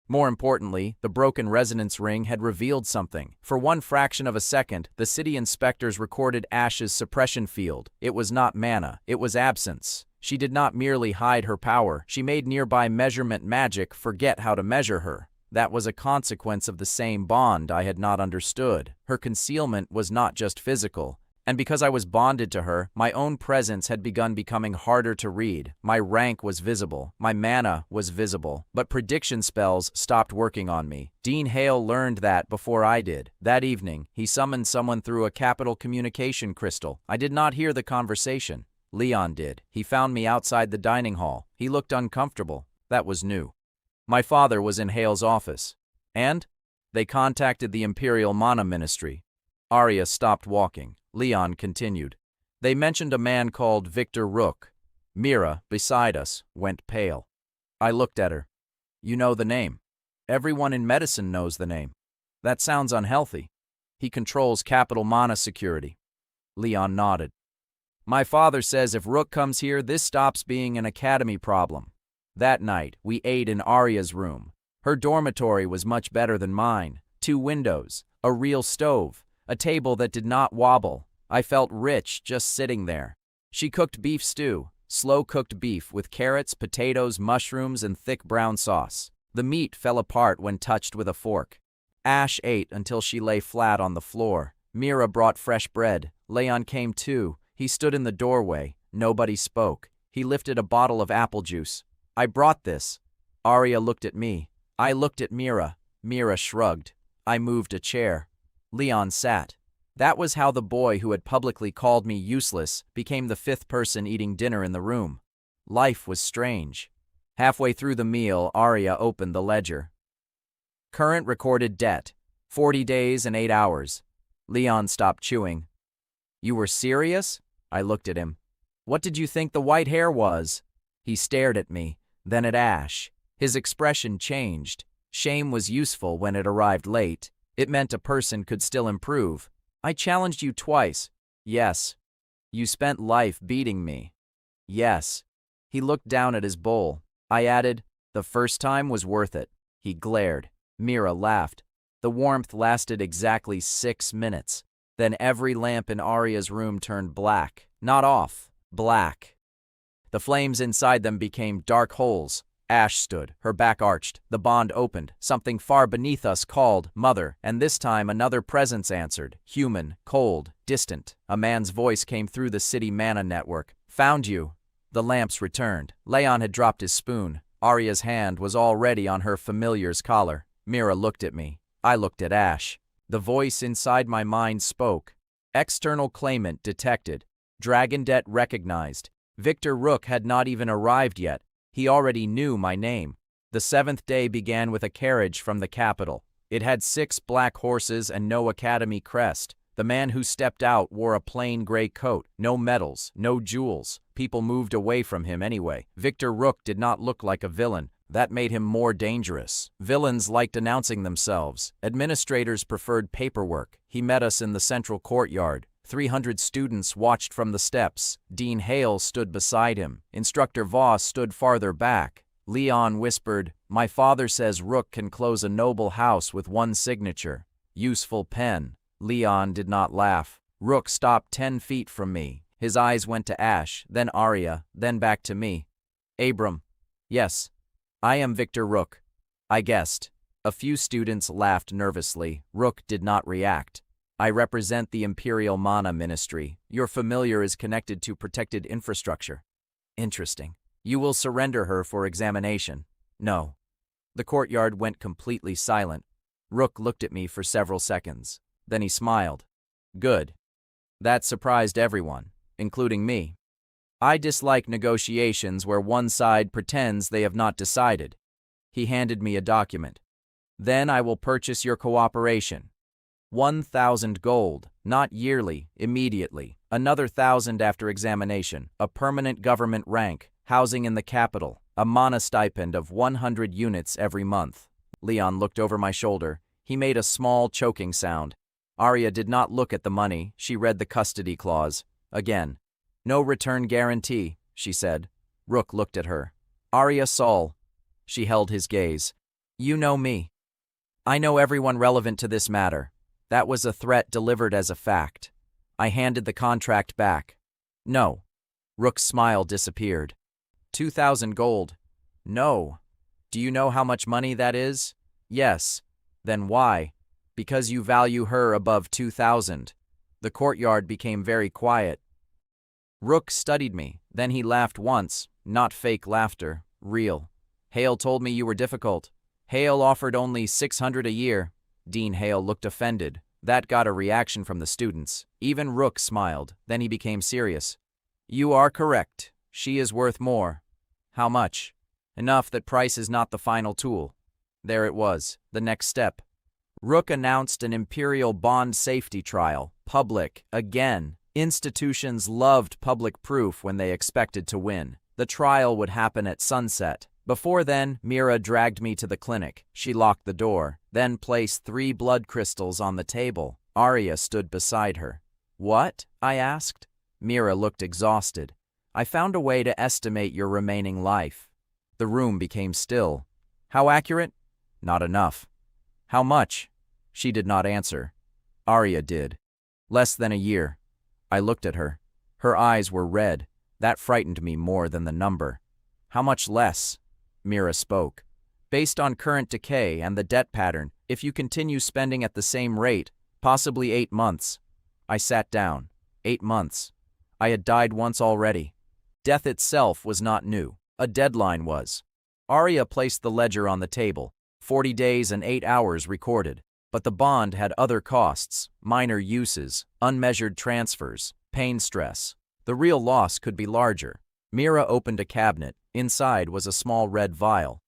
More importantly, the broken resonance ring had revealed something. For 1 fraction of a second, the city inspectors recorded Ash's suppression field. It was not mana, it was absence. She did not merely hide her power, she made nearby measurement magic forget how to measure her. That was a consequence of the same bond I had not understood. Her concealment was not just physical. And because I was bonded to her, my own presence had begun becoming harder to read. My rank was visible. My mana was visible. But prediction spells stopped working on me. Dean Hale learned that before I did. That evening, he summoned someone through a capital communication crystal. I did not hear the conversation. Leon did. He found me outside the dining hall. He looked uncomfortable. That was new. My father was in Hale's office. And? They contacted the Imperial Mana Ministry. Arya stopped walking. Leon continued. They mentioned a man called Victor Rook. Mira, beside us, went pale. I looked at her. You know the name. Everyone in medicine knows the name. That sounds unhealthy. He controls capital mana security. Leon nodded. My father says if Rook comes here, this stops being an academy problem. That night, we ate in Arya's room. Her dormitory was much better than mine. 2 windows, a real stove, a table that did not wobble. I felt rich just sitting there. She cooked beef stew, slow-cooked beef with carrots, potatoes, mushrooms, and thick brown sauce. The meat fell apart when touched with a fork. Ash ate until she lay flat on the floor. Mira brought fresh bread. Leon came too. He stood in the doorway. Nobody spoke. He lifted a bottle of apple juice. I brought this. Arya looked at me. I looked at Mira. Mira shrugged. I moved a chair. Leon sat. That was how the boy who had publicly called me useless became the 5th person eating dinner in the room. Life was strange. Halfway through the meal, Arya opened the ledger. Current recorded debt, 40 days and 8 hours. Leon stopped chewing. You were serious? I looked at him. What did you think the white hair was? He stared at me, then at Ash. His expression changed. Shame was useful when it arrived late. It meant a person could still improve. I challenged you twice. Yes. You spent life beating me. Yes. He looked down at his bowl. I added, the first time was worth it. He glared. Mira laughed. The warmth lasted exactly 6 minutes. Then every lamp in Arya's room turned black. Not off, black. The flames inside them became dark holes. Ash stood, her back arched. The bond opened. Something far beneath us called, Mother, and this time another presence answered. Human, cold, distant. A man's voice came through the city mana network. Found you. The lamps returned. Leon had dropped his spoon. Arya's hand was already on her familiar's collar. Mira looked at me. I looked at Ash. The voice inside my mind spoke. External claimant detected. Dragon debt recognized. Victor Rook had not even arrived yet. He already knew my name. The 7th day began with a carriage from the capital. It had 6 black horses and no academy crest. The man who stepped out wore a plain gray coat. No medals, no jewels. People moved away from him anyway. Victor Rook did not look like a villain. That made him more dangerous. Villains liked announcing themselves. Administrators preferred paperwork. He met us in the central courtyard. 300 students watched from the steps. Dean Hale stood beside him. Instructor Voss stood farther back. Leon whispered, my father says Rook can close a noble house with 1 signature. Useful pen. Leon did not laugh. Rook stopped 10 feet from me. His eyes went to Ash, then Arya, then back to me. Abram. Yes. I am Victor Rook. I guessed. A few students laughed nervously. Rook did not react. I represent the Imperial Mana Ministry. Your familiar is connected to protected infrastructure. Interesting. You will surrender her for examination. No. The courtyard went completely silent. Rook looked at me for several seconds. Then he smiled. Good. That surprised everyone, including me. I dislike negotiations where one side pretends they have not decided. He handed me a document. Then I will purchase your cooperation. 1,000 gold, not yearly, immediately. Another 1,000 after examination. A permanent government rank, housing in the capital. A mana stipend of 100 units every month. Leon looked over my shoulder. He made a small choking sound. Arya did not look at the money. She read the custody clause. Again. No return guarantee, she said. Rook looked at her. Arya Sol. She held his gaze. You know me. I know everyone relevant to this matter. That was a threat delivered as a fact. I handed the contract back. No. Rook's smile disappeared. 2,000 gold. No. Do you know how much money that is? Yes. Then why? Because you value her above 2,000. The courtyard became very quiet. Rook studied me. Then he laughed once, not fake laughter, real. Hale told me you were difficult. Hale offered only 600 a year. Dean Hale looked offended. That got a reaction from the students. Even Rook smiled. Then he became serious. You are correct. She is worth more. How much? Enough that price is not the final tool. There it was, the next step. Rook announced an Imperial bond safety trial. Public, again. Institutions loved public proof when they expected to win. The trial would happen at sunset. Before then, Mira dragged me to the clinic. She locked the door, then placed 3 blood crystals on the table. Arya stood beside her. What? I asked. Mira looked exhausted. I found a way to estimate your remaining life. The room became still. How accurate? Not enough. How much? She did not answer. Arya did. Less than a year. I looked at her. Her eyes were red. That frightened me more than the number. How much less? Mira spoke. Based on current decay and the debt pattern, if you continue spending at the same rate, possibly 8 months. I sat down. 8 months. I had died once already. Death itself was not new. A deadline was. Arya placed the ledger on the table. 40 days and 8 hours recorded. But the bond had other costs, minor uses, unmeasured transfers, pain stress. The real loss could be larger. Mira opened a cabinet. Inside was a small red vial.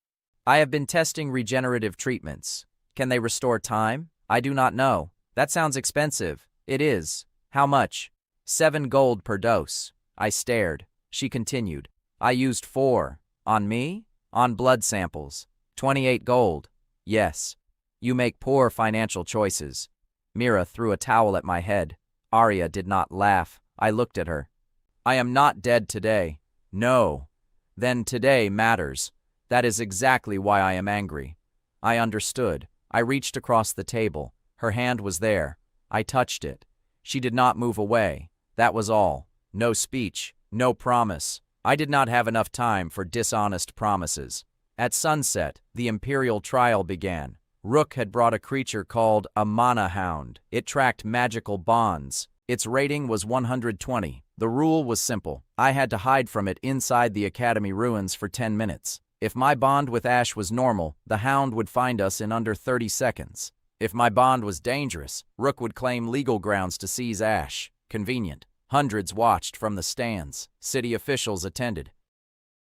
I have been testing regenerative treatments. Can they restore time? I do not know. That sounds expensive. It is. How much? 7 gold per dose. I stared. She continued. I used 4. On me? On blood samples. 28 gold. Yes. You make poor financial choices. Mira threw a towel at my head. Arya did not laugh. I looked at her. I am not dead today. No. Then today matters. That is exactly why I am angry. I understood. I reached across the table. Her hand was there. I touched it. She did not move away. That was all. No speech. No promise. I did not have enough time for dishonest promises. At sunset, the Imperial trial began. Rook had brought a creature called a mana hound. It tracked magical bonds. Its rating was 120. The rule was simple. I had to hide from it inside the Academy ruins for 10 minutes. If my bond with Ash was normal, the hound would find us in under 30 seconds. If my bond was dangerous, Rook would claim legal grounds to seize Ash. Convenient. Hundreds watched from the stands. City officials attended.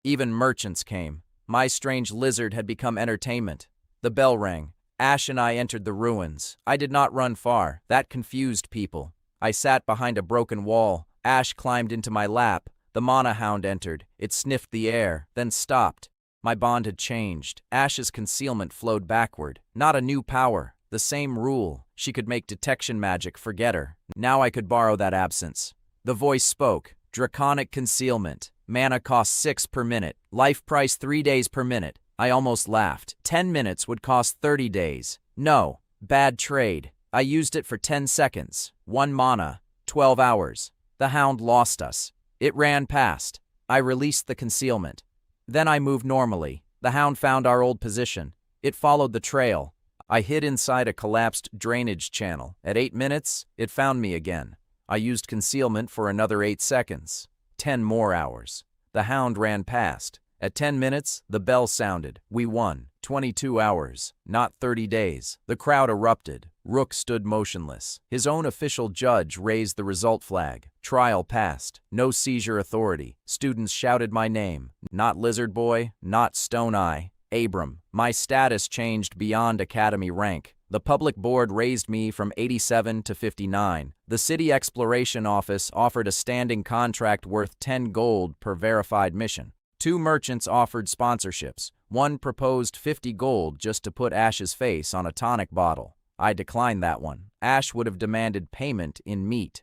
Even merchants came. My strange lizard had become entertainment. The bell rang. Ash and I entered the ruins. I did not run far. That confused people. I sat behind a broken wall. Ash climbed into my lap. The mana hound entered. It sniffed the air, then stopped. My bond had changed. Ash's concealment flowed backward. Not a new power. The same rule. She could make detection magic forget her. Now I could borrow that absence. The voice spoke. Draconic concealment. Mana costs 6 per minute. Life price 3 days per minute. I almost laughed. 10 minutes would cost 30 days. No. Bad trade. I used it for 10 seconds. 1 mana. 12 hours. The hound lost us. It ran past. I released the concealment. Then I moved normally. The hound found our old position. It followed the trail. I hid inside a collapsed drainage channel. At 8 minutes, it found me again. I used concealment for another 8 seconds. 10 more hours. The hound ran past. At 10 minutes, the bell sounded. We won. 22 hours, not 30 days. The crowd erupted. Rook stood motionless. His own official judge raised the result flag. Trial passed. No seizure authority. Students shouted my name. Not Lizard Boy, not Stone Eye. Abram. My status changed beyond academy rank. The public board raised me from 87 to 59. The city exploration office offered a standing contract worth 10 gold per verified mission. 2 merchants offered sponsorships. One proposed 50 gold just to put Ash's face on a tonic bottle. I declined that one. Ash would have demanded payment in meat.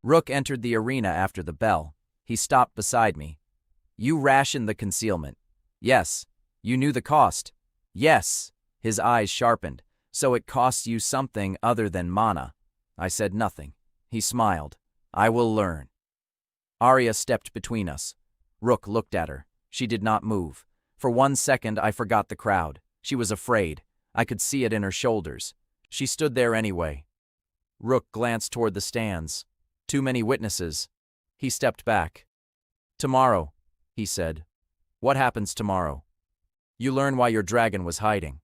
Rook entered the arena after the bell. He stopped beside me. You rationed the concealment. Yes. You knew the cost. Yes. His eyes sharpened. So it costs you something other than mana. I said nothing. He smiled. I will learn. Arya stepped between us. Rook looked at her. She did not move. For 1 second, I forgot the crowd. She was afraid. I could see it in her shoulders. She stood there anyway. Rook glanced toward the stands. Too many witnesses. He stepped back. Tomorrow, he said. What happens tomorrow? You learn why your dragon was hiding.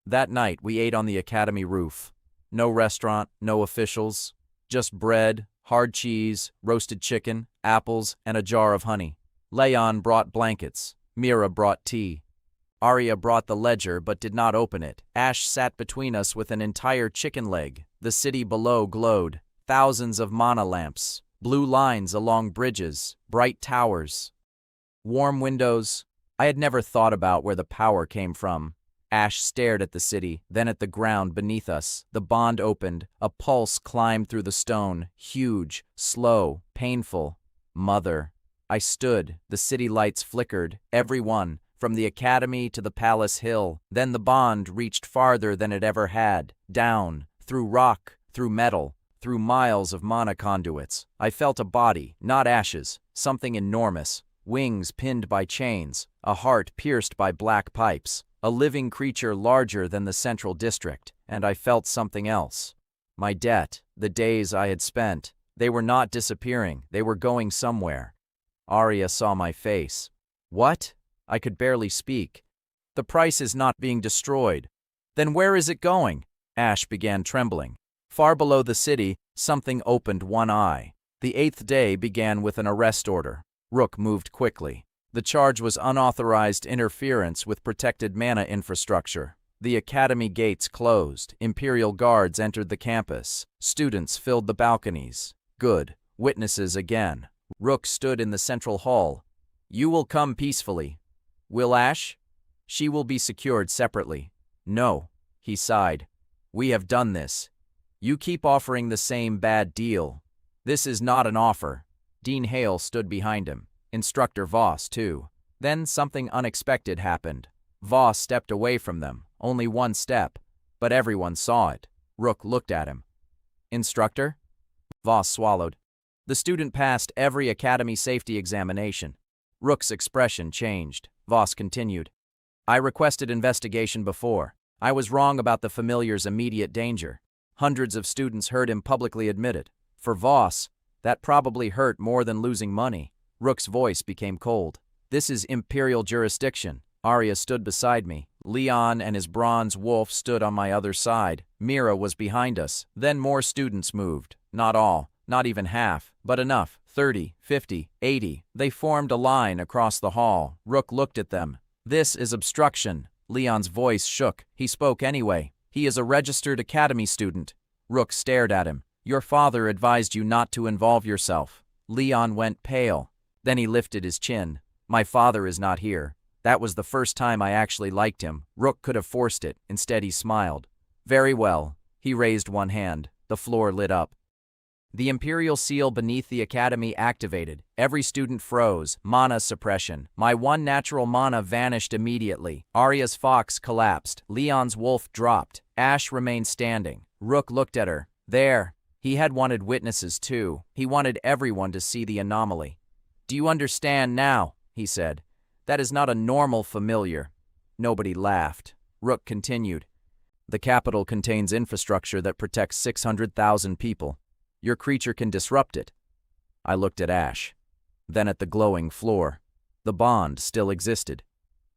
That night, we ate on the academy roof. No restaurant, no officials. Just bread, hard cheese, roasted chicken, apples, and a jar of honey. Leon brought blankets. Mira brought tea. Arya brought the ledger but did not open it. Ash sat between us with an entire chicken leg. The city below glowed. Thousands of mana lamps. Blue lines along bridges. Bright towers. Warm windows. I had never thought about where the power came from. Ash stared at the city, then at the ground beneath us. The bond opened. A pulse climbed through the stone. Huge, slow, painful. Mother. I stood. The city lights flickered. Everyone, from the academy to the palace hill. Then the bond reached farther than it ever had. Down, through rock, through metal, through miles of mana conduits. I felt a body, not ashes, something enormous. Wings pinned by chains, a heart pierced by black pipes. A living creature larger than the central district, and I felt something else. My debt, the days I had spent, they were not disappearing, they were going somewhere. Arya saw my face. What? I could barely speak. The price is not being destroyed. Then where is it going? Ash began trembling. Far below the city, something opened one eye. The 8th day began with an arrest order. Rook moved quickly. The charge was unauthorized interference with protected mana infrastructure. The academy gates closed. Imperial guards entered the campus. Students filled the balconies. Good. Witnesses again. Rook stood in the central hall. You will come peacefully. Will Ash? She will be secured separately. No. He sighed. We have done this. You keep offering the same bad deal. This is not an offer. Dean Hale stood behind him. Instructor Voss, too. Then something unexpected happened. Voss stepped away from them, only one step, but everyone saw it. Rook looked at him. Instructor? Voss swallowed. The student passed every academy safety examination. Rook's expression changed. Voss continued. I requested investigation before. I was wrong about the familiar's immediate danger. Hundreds of students heard him publicly admit it. For Voss, that probably hurt more than losing money. Rook's voice became cold. This is Imperial jurisdiction. Arya stood beside me. Leon and his bronze wolf stood on my other side. Mira was behind us. Then more students moved. Not all, not even half, but enough. 30, 50, 80. They formed a line across the hall. Rook looked at them. This is obstruction. Leon's voice shook. He spoke anyway. He is a registered academy student. Rook stared at him. Your father advised you not to involve yourself. Leon went pale. Then he lifted his chin. My father is not here. That was the first time I actually liked him. Rook could have forced it. Instead, he smiled. Very well. He raised one hand. The floor lit up. The Imperial seal beneath the academy activated. Every student froze. Mana suppression. My one natural mana vanished immediately. Arya's fox collapsed. Leon's wolf dropped. Ash remained standing. Rook looked at her. There. He had wanted witnesses too. He wanted everyone to see the anomaly. Do you understand now? He said. That is not a normal familiar. Nobody laughed. Rook continued. The capital contains infrastructure that protects 600,000 people. Your creature can disrupt it. I looked at Ash, then at the glowing floor. The bond still existed.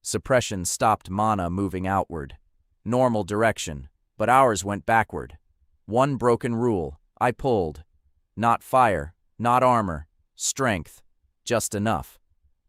Suppression stopped mana moving outward. Normal direction, but ours went backward. One broken rule. I pulled. Not fire, not armor, strength. Just enough.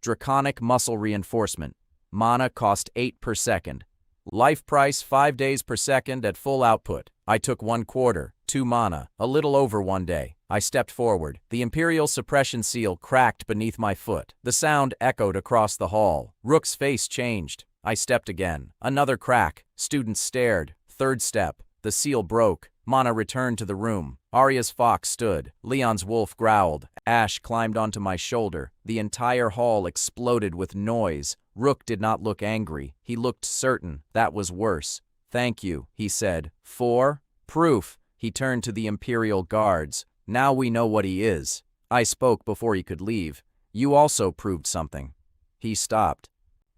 Draconic muscle reinforcement. Mana cost 8 per second. Life price 5 days per second at full output. I took 1/4, 2 mana, a little over 1 day. I stepped forward. The Imperial suppression seal cracked beneath my foot. The sound echoed across the hall. Rook's face changed. I stepped again. Another crack. Students stared. Third step. The seal broke. Mana returned to the room. Arya's fox stood. Leon's wolf growled. Ash climbed onto my shoulder. The entire hall exploded with noise. Rook did not look angry. He looked certain. That was worse. Thank you, he said. For proof. He turned to the Imperial guards. Now we know what he is. I spoke before he could leave. You also proved something. He stopped.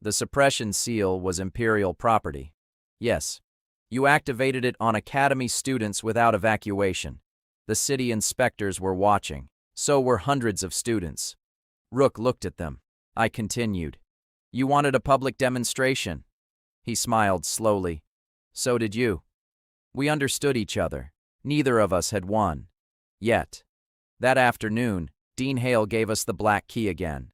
The suppression seal was Imperial property. Yes. You activated it on academy students without evacuation. The city inspectors were watching. So were hundreds of students. Rook looked at them. I continued. You wanted a public demonstration. He smiled slowly. So did you. We understood each other. Neither of us had won. Yet. That afternoon, Dean Hale gave us the black key again.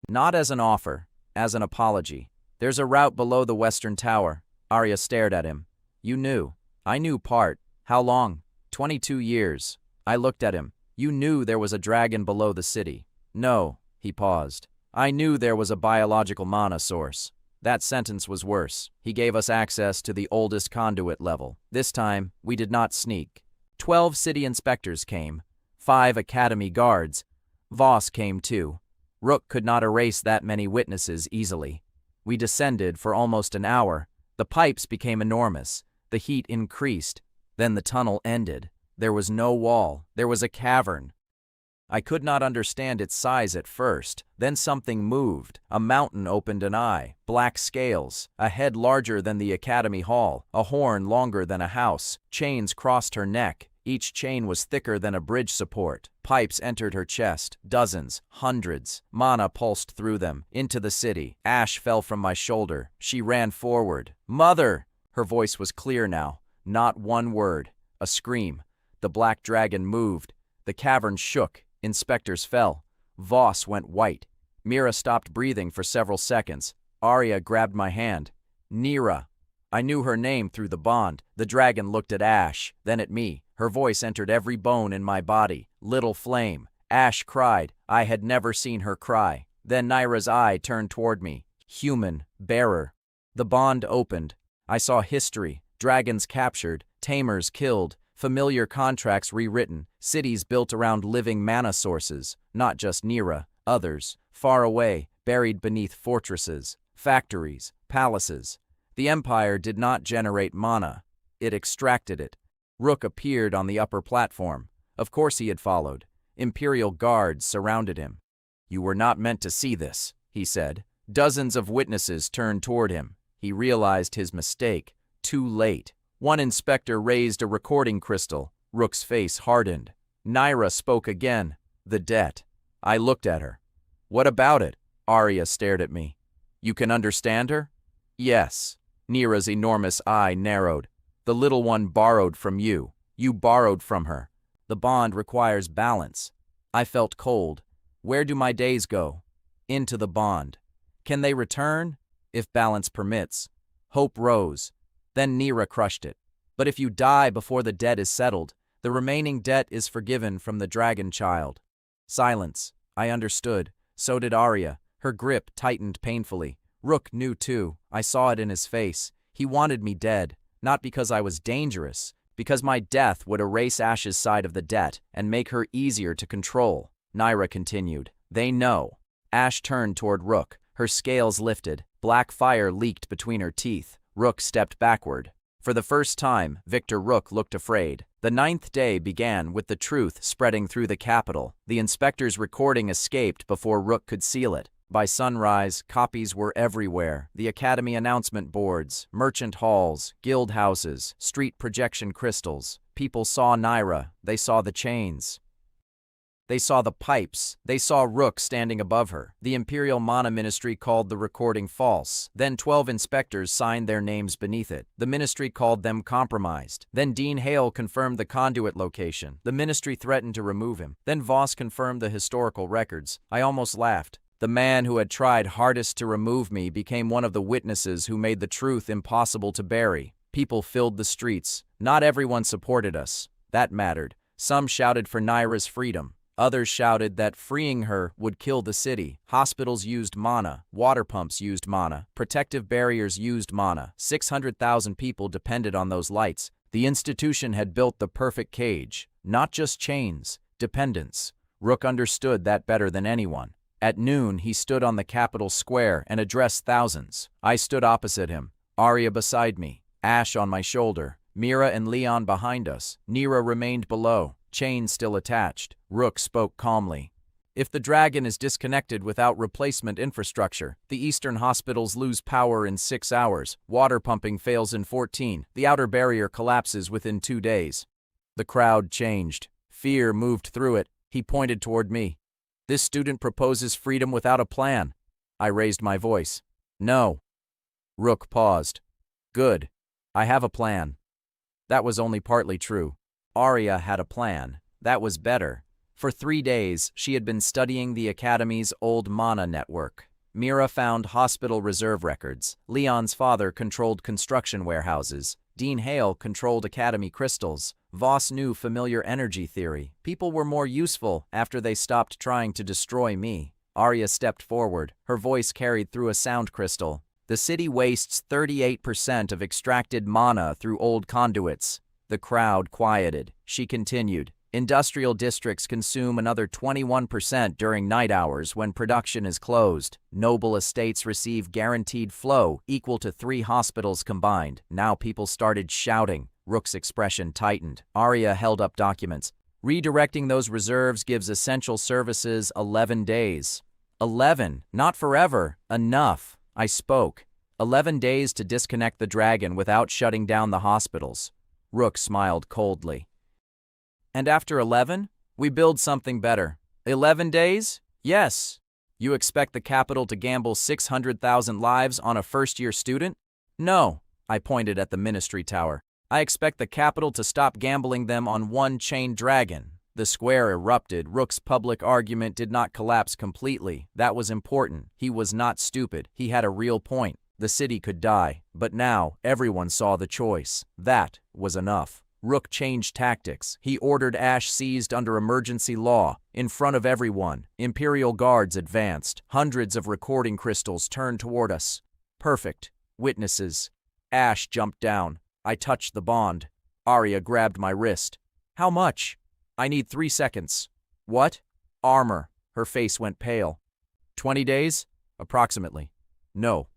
Not as an offer, as an apology. There's a route below the western tower. Arya stared at him. You knew. I knew part. How long? 22 years. I looked at him. You knew there was a dragon below the city. No, he paused. I knew there was a biological mana source. That sentence was worse. He gave us access to the oldest conduit level. This time, we did not sneak. 12 city inspectors came. 5 academy guards. Voss came too. Rook could not erase that many witnesses easily. We descended for almost an hour. The pipes became enormous. The heat increased. Then the tunnel ended. There was no wall. There was a cavern. I could not understand its size at first. Then something moved. A mountain opened an eye. Black scales. A head larger than the academy hall. A horn longer than a house. Chains crossed her neck. Each chain was thicker than a bridge support. Pipes entered her chest. Dozens. Hundreds. Mana pulsed through them. Into the city. Ash fell from my shoulder. She ran forward. "Mother!" Her voice was clear now. Not one word. A scream. The black dragon moved. The cavern shook. Inspectors fell. Voss went white. Mira stopped breathing for several seconds. Arya grabbed my hand. Nira. I knew her name through the bond. The dragon looked at Ash, then at me. Her voice entered every bone in my body. Little flame. Ash cried. I had never seen her cry. Then Nira's eye turned toward me. Human. Bearer. The bond opened. I saw history. Dragons captured. Tamers killed. Familiar contracts rewritten, cities built around living mana sources, not just Nira, others, far away, buried beneath fortresses, factories, palaces. The Empire did not generate mana. It extracted it. Rook appeared on the upper platform. Of course he had followed. Imperial guards surrounded him. "You were not meant to see this," he said. Dozens of witnesses turned toward him. He realized his mistake. Too late. One inspector raised a recording crystal. Rook's face hardened. Nira spoke again. "The debt." I looked at her. "What about it?" Arya stared at me. "You can understand her?" "Yes." Nira's enormous eye narrowed. "The little one borrowed from you. You borrowed from her. The bond requires balance." I felt cold. Where do my days go? Into the bond. Can they return? If balance permits. Hope rose. Then Nira crushed it. But if you die before the debt is settled, the remaining debt is forgiven from the dragon child. Silence. I understood. So did Arya. Her grip tightened painfully. Rook knew too. I saw it in his face. He wanted me dead, not because I was dangerous, because my death would erase Ash's side of the debt and make her easier to control. Nira continued. "They know." Ash turned toward Rook. Her scales lifted. Black fire leaked between her teeth. Rook stepped backward. For the first time, Victor Rook looked afraid. The 9th day began with the truth spreading through the capital. The inspector's recording escaped before Rook could seal it. By sunrise, copies were everywhere. The academy announcement boards, merchant halls, guild houses, street projection crystals. People saw Nira. They saw the chains. They saw the pipes. They saw Rook standing above her. The Imperial Mana Ministry called the recording false. Then 12 inspectors signed their names beneath it. The ministry called them compromised. Then Dean Hale confirmed the conduit location. The ministry threatened to remove him. Then Voss confirmed the historical records. I almost laughed. The man who had tried hardest to remove me became one of the witnesses who made the truth impossible to bury. People filled the streets. Not everyone supported us. That mattered. Some shouted for Nira's freedom. Others shouted that freeing her would kill the city. Hospitals used mana. Water pumps used mana. Protective barriers used mana. 600,000 people depended on those lights. The institution had built the perfect cage. Not just chains, dependence. Rook understood that better than anyone. At noon, he stood on the Capitol Square and addressed thousands. I stood opposite him. Arya beside me. Ash on my shoulder. Mira and Leon behind us. Nira remained below. Chains still attached. Rook spoke calmly. "If the dragon is disconnected without replacement infrastructure, the eastern hospitals lose power in 6 hours. Water pumping fails in 14. The outer barrier collapses within 2 days." The crowd changed. Fear moved through it. He pointed toward me. "This student proposes freedom without a plan." I raised my voice. "No." Rook paused. "Good. I have a plan." That was only partly true. Arya had a plan. That was better. For 3 days, she had been studying the Academy's old mana network. Mira found hospital reserve records. Leon's father controlled construction warehouses. Dean Hale controlled Academy crystals. Voss knew familiar energy theory. People were more useful after they stopped trying to destroy me. Arya stepped forward. Her voice carried through a sound crystal. The city wastes 38% of extracted mana through old conduits. The crowd quieted. She continued. Industrial districts consume another 21% during night hours when production is closed. Noble estates receive guaranteed flow equal to 3 hospitals combined. Now people started shouting. Rook's expression tightened. Arya held up documents. Redirecting those reserves gives essential services 11 days. 11, not forever. Enough. I spoke. 11 days to disconnect the dragon without shutting down the hospitals. Rook smiled coldly. And after 11, we build something better. 11 days? Yes. You expect the capital to gamble 600,000 lives on a first-year student? No. I pointed at the ministry tower. I expect the capital to stop gambling them on one chained dragon. The square erupted. Rook's public argument did not collapse completely. That was important. He was not stupid. He had a real point. The city could die. But now, everyone saw the choice. That was enough. Rook changed tactics. He ordered Ash seized under emergency law. In front of everyone, Imperial guards advanced. Hundreds of recording crystals turned toward us. Perfect. Witnesses. Ash jumped down. I touched the bond. Arya grabbed my wrist. How much? I need 3 seconds. What? Armor. Her face went pale. 20 days? Approximately. No.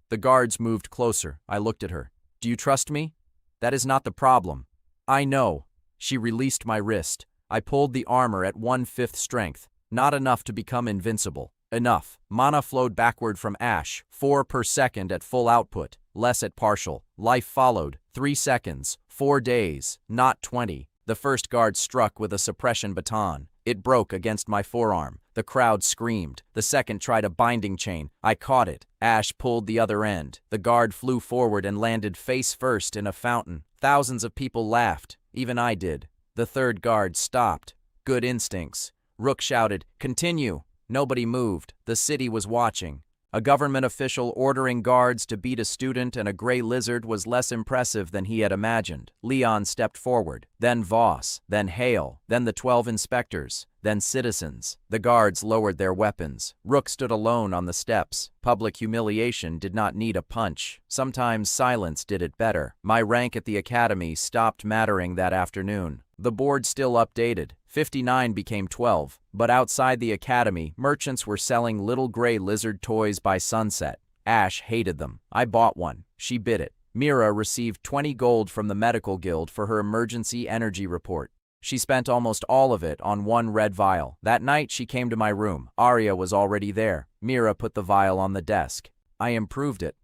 The guards moved closer. I looked at her. Do you trust me? That is not the problem. I know. She released my wrist. I pulled the armor at 1/5 strength. Not enough to become invincible. Enough. Mana flowed backward from Ash. 4 per second at full output. Less at partial. Life followed. 3 seconds. 4 days. Not 20. The first guard struck with a suppression baton. It broke against my forearm. The crowd screamed. The second tried a binding chain. I caught it. Ash pulled the other end. The guard flew forward and landed face first in a fountain. Thousands of people laughed. Even I did. The third guard stopped. Good instincts. Rook shouted, "Continue." Nobody moved. The city was watching. A government official ordering guards to beat a student and a gray lizard was less impressive than he had imagined. Leon stepped forward, then Voss, then Hale, then the 12 inspectors, then citizens. The guards lowered their weapons. Rook stood alone on the steps. Public humiliation did not need a punch. Sometimes silence did it better. My rank at the academy stopped mattering that afternoon. The board still updated. 59 became 12, but outside the academy, merchants were selling little gray lizard toys by sunset. Ash hated them. I bought one. She bit it. Mira received 20 gold from the medical guild for her emergency energy report. She spent almost all of it on one red vial. That night she came to my room. Arya was already there. Mira put the vial on the desk. I improved it.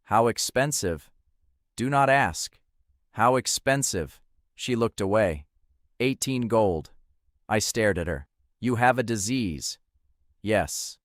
How expensive? Do not ask. How expensive? She looked away. 18 gold. I stared at her. You have a disease. Yes.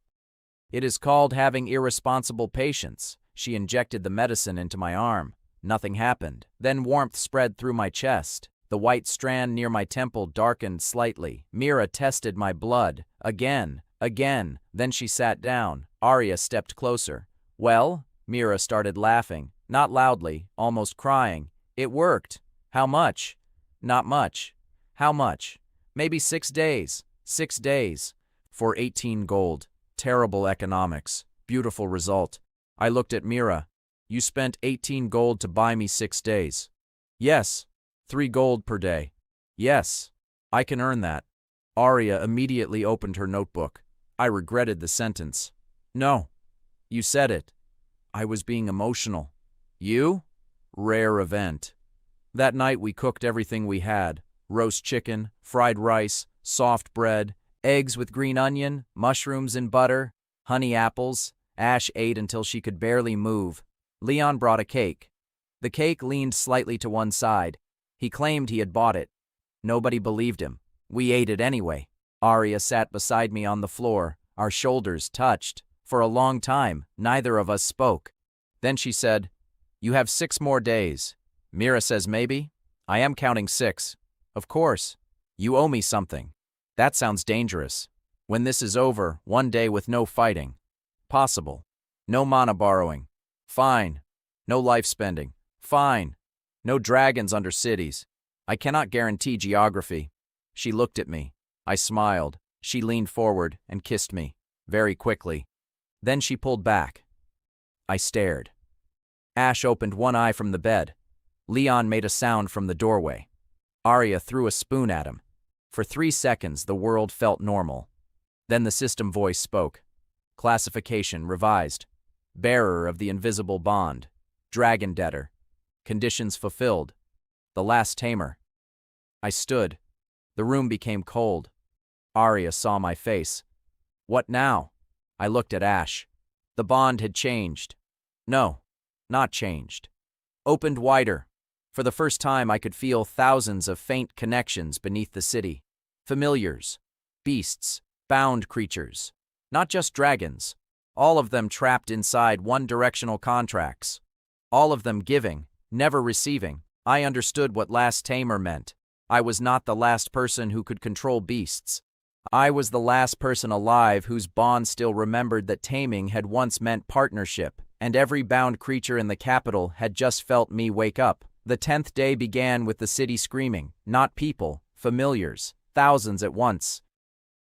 It is called having irresponsible patience. She injected the medicine into my arm. Nothing happened. Then warmth spread through my chest. The white strand near my temple darkened slightly. Mira tested my blood. Again. Then she sat down. Arya stepped closer. Well? Mira started laughing. Not loudly, almost crying. It worked. How much? Not much. How much? Maybe 6 days. 6 days. For 18 gold. Terrible economics. Beautiful result. I looked at Mira. You spent 18 gold to buy me 6 days. Yes. 3 gold per day. Yes. I can earn that. Arya immediately opened her notebook. I regretted the sentence. No. You said it. I was being emotional. You? Rare event. That night we cooked everything we had. Roast chicken, fried rice, soft bread, eggs with green onion, mushrooms in butter, honey apples. Ash ate until she could barely move. Leon brought a cake. The cake leaned slightly to one side. He claimed he had bought it. Nobody believed him. We ate it anyway. Arya sat beside me on the floor. Our shoulders touched. For a long time, neither of us spoke. Then she said, "You have 6 more days." Mira says maybe. I am counting 6. Of course. You owe me something. That sounds dangerous. When this is over, 1 day with no fighting. Possible. No mana borrowing. Fine. No life spending. Fine. No dragons under cities. I cannot guarantee geography. She looked at me. I smiled. She leaned forward and kissed me. Very quickly. Then she pulled back. I stared. Ash opened one eye from the bed. Leon made a sound from the doorway. Arya threw a spoon at him. For 3 seconds, the world felt normal. Then the system voice spoke. Classification revised. Bearer of the invisible bond. Dragon debtor. Conditions fulfilled. The last tamer. I stood. The room became cold. Arya saw my face. What now? I looked at Ash. The bond had changed. No, not changed. Opened wider. For the first time, I could feel thousands of faint connections beneath the city. Familiars. Beasts. Bound creatures. Not just dragons. All of them trapped inside one-directional contracts. All of them giving, never receiving. I understood what last tamer meant. I was not the last person who could control beasts. I was the last person alive whose bond still remembered that taming had once meant partnership, and every bound creature in the capital had just felt me wake up. The 10th day began with the city screaming, not people, familiars, thousands at once.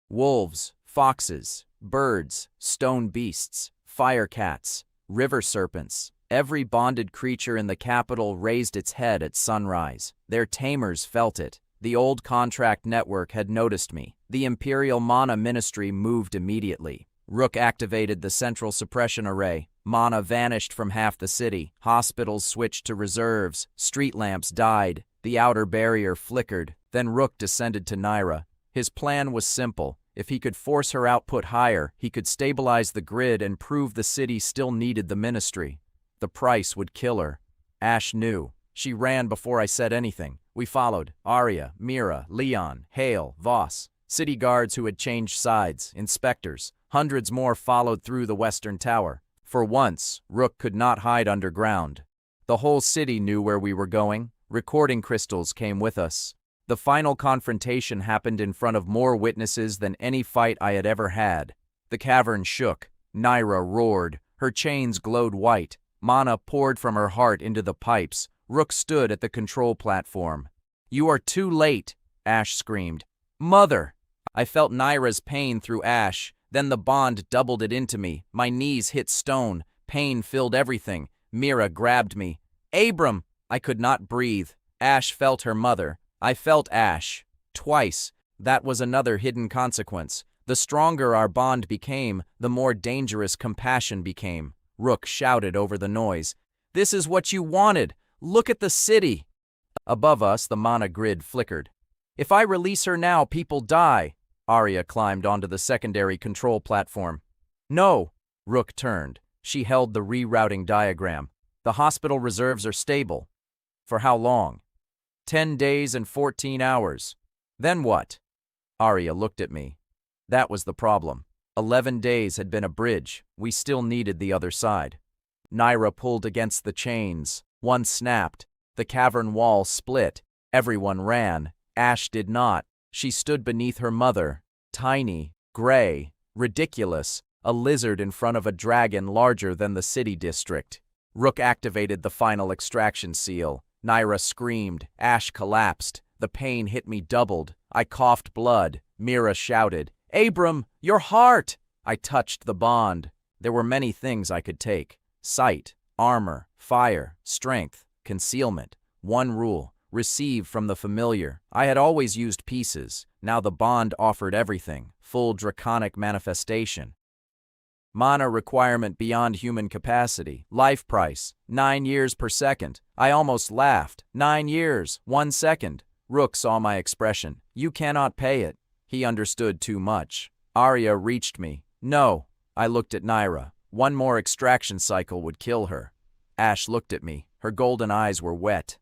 Wolves, foxes, birds, stone beasts, fire cats, river serpents. Every bonded creature in the capital raised its head at sunrise. Their tamers felt it. The old contract network had noticed me. The Imperial Mana Ministry moved immediately. Rook activated the central suppression array. Mana vanished from half the city. Hospitals switched to reserves. Street lamps died. The outer barrier flickered. Then Rook descended to Naira. His plan was simple. If he could force her output higher, he could stabilize the grid and prove the city still needed the ministry. The price would kill her. Ash knew. She ran before I said anything. We followed. Arya, Mira, Leon, Hale, Voss. City guards who had changed sides. Inspectors. Hundreds more followed through the western tower. For once, Rook could not hide underground. The whole city knew where we were going. Recording crystals came with us. The final confrontation happened in front of more witnesses than any fight I had ever had. The cavern shook. Naira roared. Her chains glowed white. Mana poured from her heart into the pipes. Rook stood at the control platform. "You are too late," Ash screamed. "Mother!" I felt Naira's pain through Ash. Then the bond doubled it into me. My knees hit stone. Pain filled everything. Mira grabbed me. "Abram!" I could not breathe. Ash felt her mother. I felt Ash. Twice. That was another hidden consequence. The stronger our bond became, the more dangerous compassion became. Rook shouted over the noise. "This is what you wanted! Look at the city!" Above us, the mana grid flickered. "If I release her now, people die." Arya climbed onto the secondary control platform. "No!" Rook turned. She held the rerouting diagram. "The hospital reserves are stable." "For how long?" 10 days and 14 hours. "Then what?" Arya looked at me. That was the problem. 11 days had been a bridge. We still needed the other side. Naira pulled against the chains. One snapped. The cavern wall split. Everyone ran. Ash did not. She stood beneath her mother. Tiny, gray, ridiculous. A lizard in front of a dragon larger than the city district. Rook activated the final extraction seal. Naira screamed. Ash collapsed. The pain hit me doubled. I coughed blood. Mira shouted, "Abram, your heart!" I touched the bond. There were many things I could take. Sight, armor, fire, strength, concealment. One rule, receive from the familiar. I had always used pieces. Now the bond offered everything. Full draconic manifestation. Mana requirement beyond human capacity. Life price, 9 years per second. I almost laughed. 9 years, 1 second. Rook saw my expression. "You cannot pay it." He understood too much. Arya reached me. "No." I looked at Naira. One more extraction cycle would kill her. Ash looked at me. Her golden eyes were wet.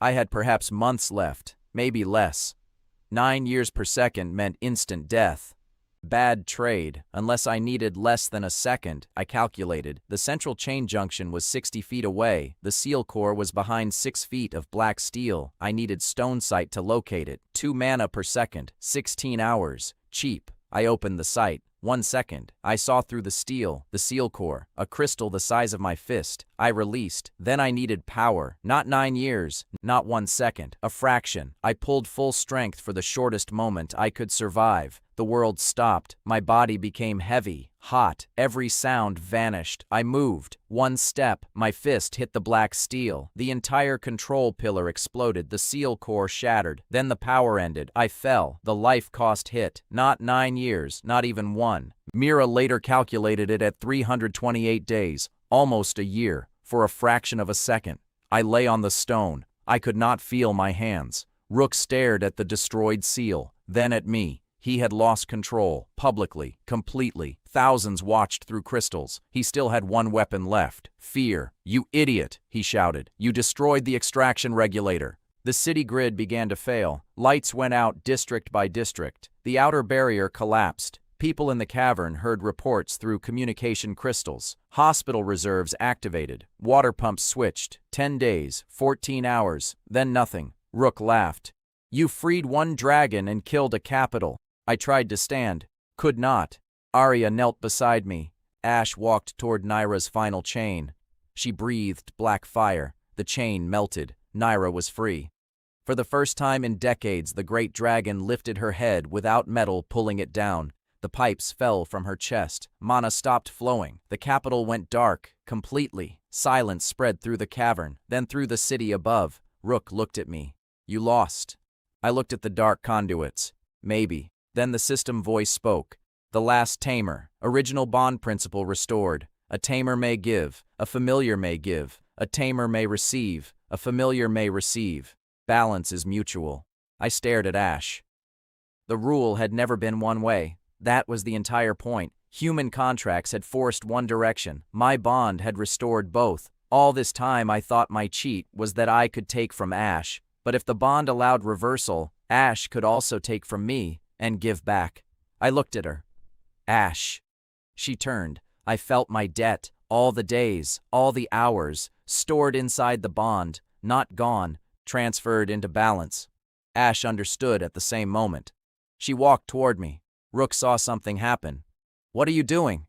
I had perhaps months left, maybe less. 9 years per second meant instant death. Bad trade. Unless I needed less than a second, I calculated. The central chain junction was 60 feet away. The seal core was behind 6 feet of black steel. I needed stone sight to locate it. 2 mana per second. 16 hours. Cheap. I opened the sight. 1 second. I saw through the steel, the seal core, a crystal the size of my fist. I released. Then I needed power. Not 9 years. Not 1 second. A fraction. I pulled full strength for the shortest moment I could survive. The world stopped. My body became heavy, hot. Every sound vanished. I moved. One step, my fist hit the black steel. The entire control pillar exploded. The seal core shattered. Then the power ended. I fell. The life cost hit. Not 9 years, not even one. Mira later calculated it at 328 days, almost a year, for a fraction of a second. I lay on the stone. I could not feel my hands. Rook stared at the destroyed seal, then at me. He had lost control, publicly, completely. Thousands watched through crystals. He still had one weapon left. Fear. "You idiot," he shouted. "You destroyed the extraction regulator." The city grid began to fail. Lights went out district by district. The outer barrier collapsed. People in the cavern heard reports through communication crystals. Hospital reserves activated. Water pumps switched. 10 days, 14 hours, then nothing. Rook laughed. "You freed one dragon and killed a capital." I tried to stand. Could not. Arya knelt beside me. Ash walked toward Naira's final chain. She breathed black fire. The chain melted. Naira was free. For the first time in decades, the great dragon lifted her head without metal pulling it down. The pipes fell from her chest. Mana stopped flowing. The capital went dark, completely. Silence spread through the cavern, then through the city above. Rook looked at me. "You lost." I looked at the dark conduits. "Maybe." Then the system voice spoke. "The last tamer. Original bond principle restored. A tamer may give. A familiar may give. A tamer may receive. A familiar may receive. Balance is mutual." I stared at Ash. The rule had never been one way. That was the entire point. Human contracts had forced one direction. My bond had restored both. All this time I thought my cheat was that I could take from Ash. But if the bond allowed reversal, Ash could also take from me and give back. I looked at her. "Ash." She turned. I felt my debt, all the days, all the hours, stored inside the bond, not gone, transferred into balance. Ash understood at the same moment. She walked toward me. Rook saw something happen. "What are you doing?"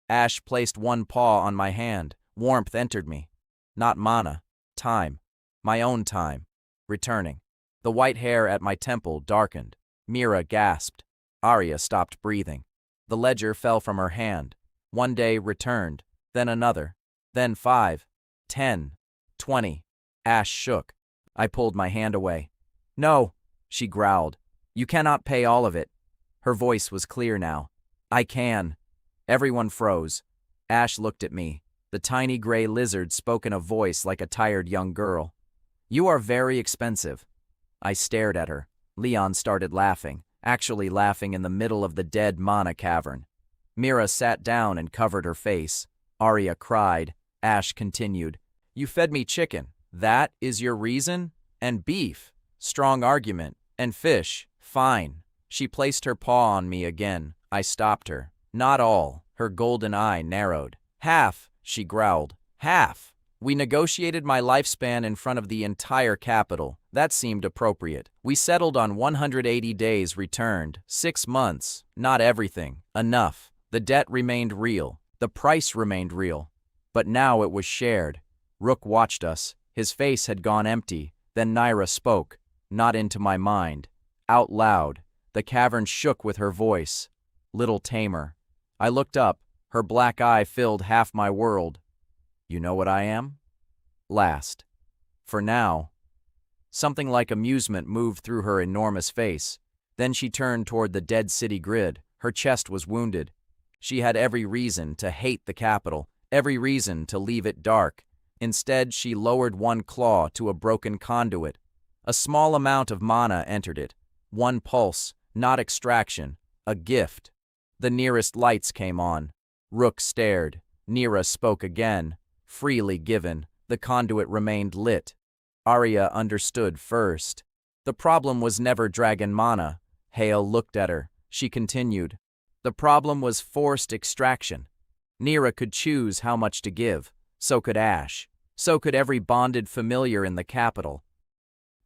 Ash placed one paw on my hand. Warmth entered me. Not mana. Time. My own time. Returning. The white hair at my temple darkened. Mira gasped. Arya stopped breathing. The ledger fell from her hand. One day returned, then another, then 5, 10, 20. Ash shook. I pulled my hand away. "No," she growled. "You cannot pay all of it." Her voice was clear now. "I can." Everyone froze. Ash looked at me. The tiny gray lizard spoke in a voice like a tired young girl. "You are very expensive." I stared at her. Leon started laughing, actually laughing in the middle of the dead mana cavern. Mira sat down and covered her face. Arya cried. Ash continued. "You fed me chicken. That is your reason? And beef. Strong argument. And fish. Fine." She placed her paw on me again. I stopped her. "Not all." Her golden eye narrowed. "Half," she growled. "Half. We negotiated my lifespan in front of the entire capital. That seemed appropriate. We settled on 180 days returned. 6 months. Not everything. Enough. The debt remained real. The price remained real. But now it was shared. Rook watched us. His face had gone empty. Then Naira spoke. Not into my mind. Out loud. The cavern shook with her voice. "Little tamer." I looked up. Her black eye filled half my world. "You know what I am?" Last. For now. Something like amusement moved through her enormous face. Then she turned toward the dead city grid. Her chest was wounded. She had every reason to hate the capital, every reason to leave it dark. Instead, she lowered one claw to a broken conduit. A small amount of mana entered it. One pulse, not extraction, a gift. The nearest lights came on. Rook stared. Nira spoke again. Freely given, the conduit remained lit. Arya understood first. The problem was never dragon mana. Hale looked at her. She continued. The problem was forced extraction. Nira could choose how much to give. So could Ash. So could every bonded familiar in the capital.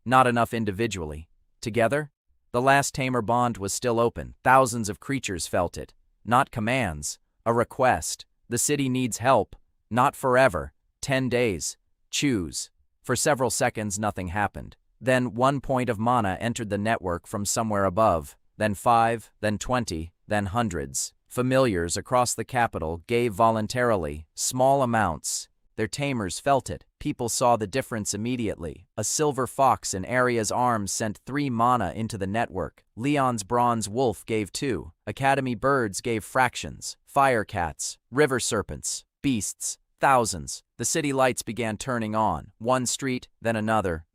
Not enough individually. Together? The last tamer bond was still open. Thousands of creatures felt it. Not commands. A request. The city needs help. Not forever. 10 days. Choose. For several seconds, nothing happened. Then 1 point of mana entered the network from somewhere above. Then 5, then 20, then hundreds. Familiars across the capital gave voluntarily, small amounts. Their tamers felt it. People saw the difference immediately. A silver fox in Arya's arms sent 3 mana into the network. Leon's bronze wolf gave 2. Academy birds gave fractions. Fire cats, river serpents, beasts, thousands. The city lights began turning on. One street, then another,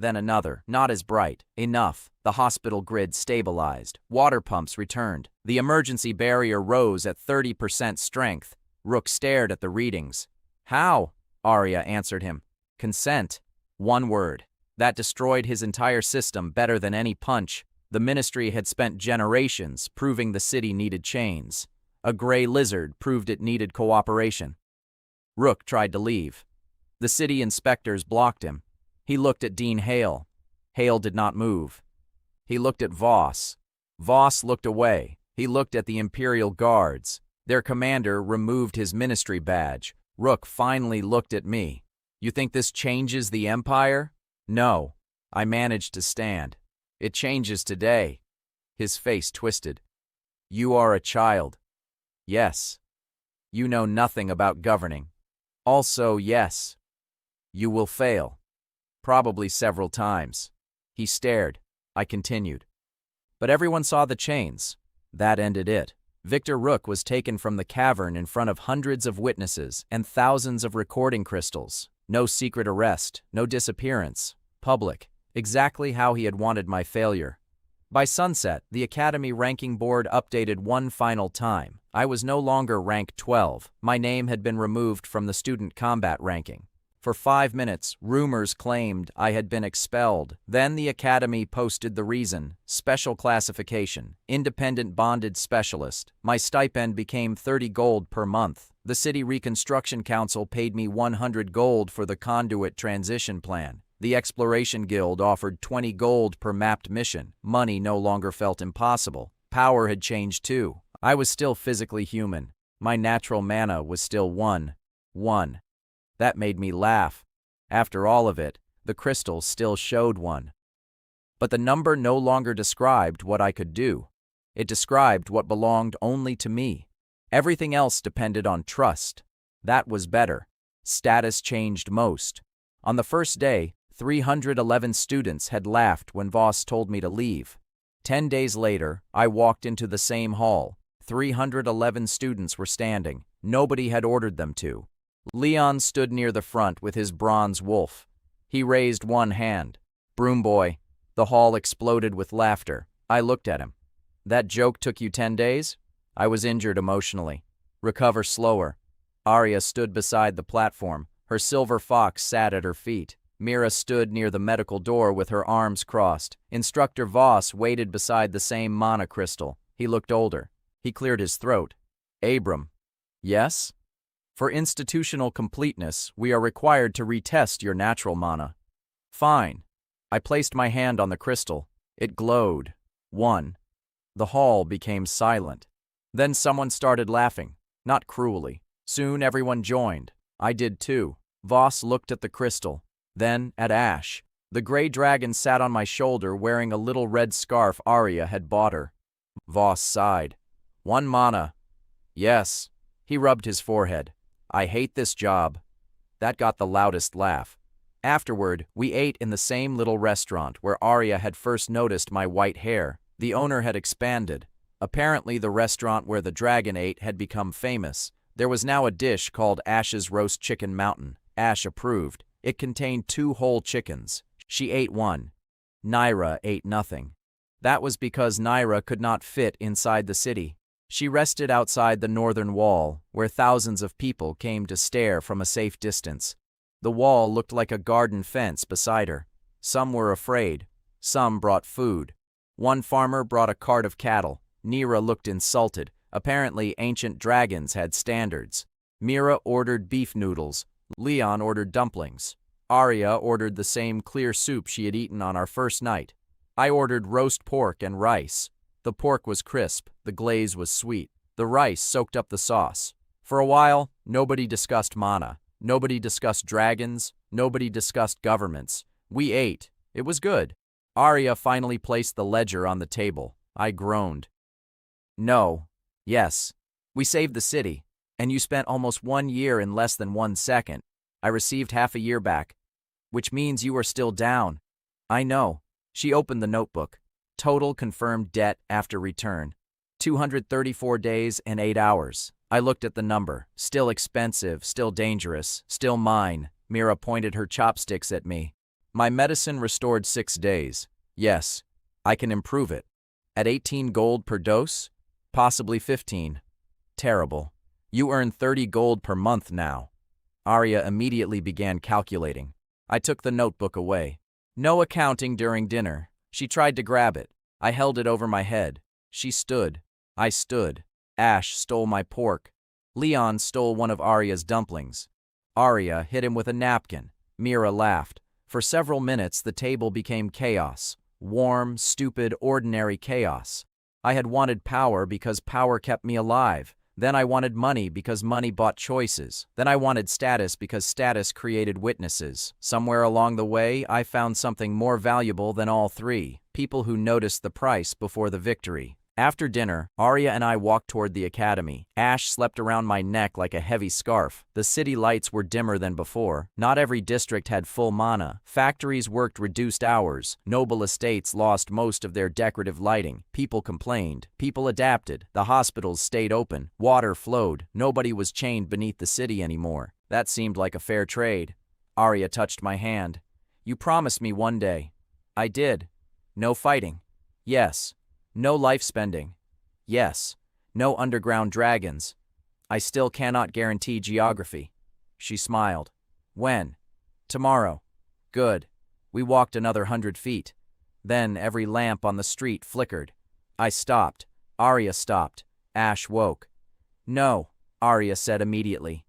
not as bright. Enough. The hospital grid stabilized. Water pumps returned. The emergency barrier rose at 30% strength. Rook stared at the readings. How? Arya answered him. Consent. One word. That destroyed his entire system better than any punch. The ministry had spent generations proving the city needed chains. A gray lizard proved it needed cooperation. Rook tried to leave. The city inspectors blocked him. He looked at Dean Hale. Hale did not move. He looked at Voss. Voss looked away. He looked at the Imperial Guards. Their commander removed his ministry badge. Rook finally looked at me. You think this changes the Empire? No. I managed to stand. It changes today. His face twisted. You are a child. Yes. You know nothing about governing. Also, yes. You will fail. Probably several times. He stared. I continued. But everyone saw the chains. That ended it. Victor Rook was taken from the cavern in front of hundreds of witnesses and thousands of recording crystals. No secret arrest, no disappearance. Public. Exactly how he had wanted my failure. By sunset, the Academy ranking board updated one final time. I was no longer rank 12. My name had been removed from the student combat ranking. For 5 minutes, rumors claimed I had been expelled. Then the Academy posted the reason: special classification, independent bonded specialist. My stipend became 30 gold per month. The City Reconstruction Council paid me 100 gold for the conduit transition plan. The Exploration Guild offered 20 gold per mapped mission. Money no longer felt impossible. Power had changed too. I was still physically human. My natural mana was still 1. That made me laugh. After all of it, the crystal still showed 1. But the number no longer described what I could do. It described what belonged only to me. Everything else depended on trust. That was better. Status changed most. On the first day, 311 students had laughed when Voss told me to leave. 10 days later, I walked into the same hall. 311 students were standing. Nobody had ordered them to. Leon stood near the front with his bronze wolf. He raised one hand. Broom boy. The hall exploded with laughter. I looked at him. That joke took you 10 days? I was injured emotionally. Recover slower. Arya stood beside the platform. Her silver fox sat at her feet. Mira stood near the medical door with her arms crossed. Instructor Voss waited beside the same mana crystal. He looked older. He cleared his throat. Abram. Yes? For institutional completeness, we are required to retest your natural mana. Fine. I placed my hand on the crystal. It glowed. 1. The hall became silent. Then someone started laughing, not cruelly. Soon everyone joined. I did too. Voss looked at the crystal, then at Ash. The gray dragon sat on my shoulder wearing a little red scarf Arya had bought her. Voss sighed. 1 mana. Yes. He rubbed his forehead. I hate this job. That got the loudest laugh. Afterward, we ate in the same little restaurant where Arya had first noticed my white hair. The owner had expanded. Apparently the restaurant where the dragon ate had become famous. There was now a dish called Ash's Roast Chicken Mountain. Ash approved. It contained 2 whole chickens. She ate 1. Naira ate nothing. That was because Naira could not fit inside the city. She rested outside the northern wall, where thousands of people came to stare from a safe distance. The wall looked like a garden fence beside her. Some were afraid. Some brought food. One farmer brought a cart of cattle. Nira looked insulted. Apparently, ancient dragons had standards. Mira ordered beef noodles. Leon ordered dumplings. Arya ordered the same clear soup she had eaten on our first night. I ordered roast pork and rice. The pork was crisp, the glaze was sweet. The rice soaked up the sauce. For a while, nobody discussed mana. Nobody discussed dragons. Nobody discussed governments. We ate. It was good. Arya finally placed the ledger on the table. I groaned. No. Yes. We saved the city, and you spent almost 1 year in less than 1 second. I received half a year back, which means you are still down. I know. She opened the notebook. Total confirmed debt after return. 234 days and 8 hours. I looked at the number. Still expensive, still dangerous, still mine. Mira pointed her chopsticks at me. My medicine restored 6 days. Yes, I can improve it. At 18 gold per dose? Possibly 15. Terrible. You earn 30 gold per month now. Arya immediately began calculating. I took the notebook away. No accounting during dinner. She tried to grab it. I held it over my head. She stood. I stood. Ash stole my pork. Leon stole one of Arya's dumplings. Arya hit him with a napkin. Mira laughed. For several minutes, the table became chaos. Warm, stupid, ordinary chaos. I had wanted power because power kept me alive. Then I wanted money because money bought choices. Then I wanted status because status created witnesses. Somewhere along the way, I found something more valuable than all three: people who noticed the price before the victory. After dinner, Arya and I walked toward the academy. Ash slept around my neck like a heavy scarf. The city lights were dimmer than before. Not every district had full mana. Factories worked reduced hours. Noble estates lost most of their decorative lighting. People complained. People adapted. The hospitals stayed open. Water flowed. Nobody was chained beneath the city anymore. That seemed like a fair trade. Arya touched my hand. You promised me one day. I did. No fighting. Yes. No life spending. Yes. No underground dragons. I still cannot guarantee geography. She smiled. When? Tomorrow. Good. We walked another 100 feet. Then every lamp on the street flickered. I stopped. Arya stopped. Ash woke. No, Arya said immediately.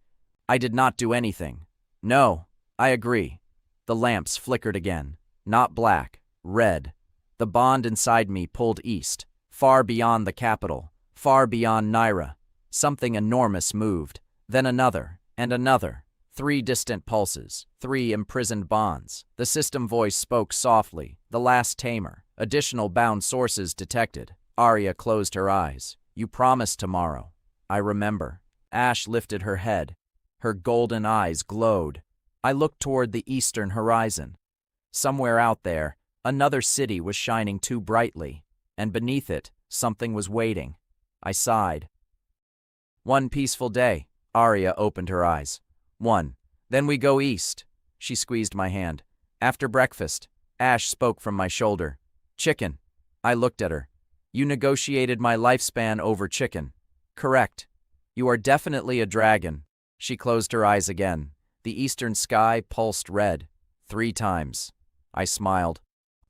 I did not do anything. No, I agree. The lamps flickered again. Not black, red. The bond inside me pulled east, far beyond the capital, far beyond Naira. Something enormous moved, then another, and another. 3 distant pulses, 3 imprisoned bonds. The system voice spoke softly, the last tamer. Additional bound sources detected. Arya closed her eyes. You promised tomorrow. I remember. Ash lifted her head. Her golden eyes glowed. I looked toward the eastern horizon. Somewhere out there, another city was shining too brightly, and beneath it, something was waiting. I sighed. One peaceful day. Arya opened her eyes. One. Then we go east. She squeezed my hand. After breakfast. Ash spoke from my shoulder. Chicken. I looked at her. You negotiated my lifespan over chicken. Correct. You are definitely a dragon. She closed her eyes again. The eastern sky pulsed red. 3 times. I smiled.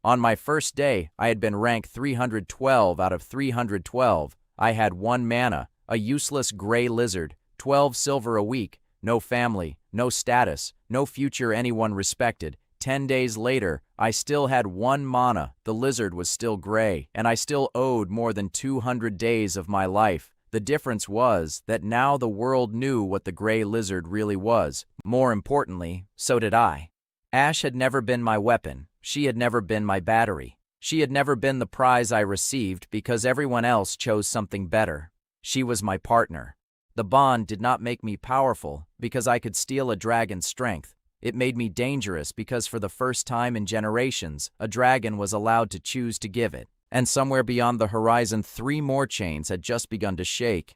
On my first day, I had been ranked 312 out of 312. I had 1 mana, a useless gray lizard, 12 silver a week, no family, no status, no future anyone respected. 10 days later, I still had 1 mana, the lizard was still gray, and I still owed more than 200 days of my life. The difference was that now the world knew what the gray lizard really was. More importantly, so did I. Ash had never been my weapon. She had never been my battery. She had never been the prize I received because everyone else chose something better. She was my partner. The bond did not make me powerful because I could steal a dragon's strength. It made me dangerous because for the first time in generations, a dragon was allowed to choose to give it. And somewhere beyond the horizon, 3 more chains had just begun to shake.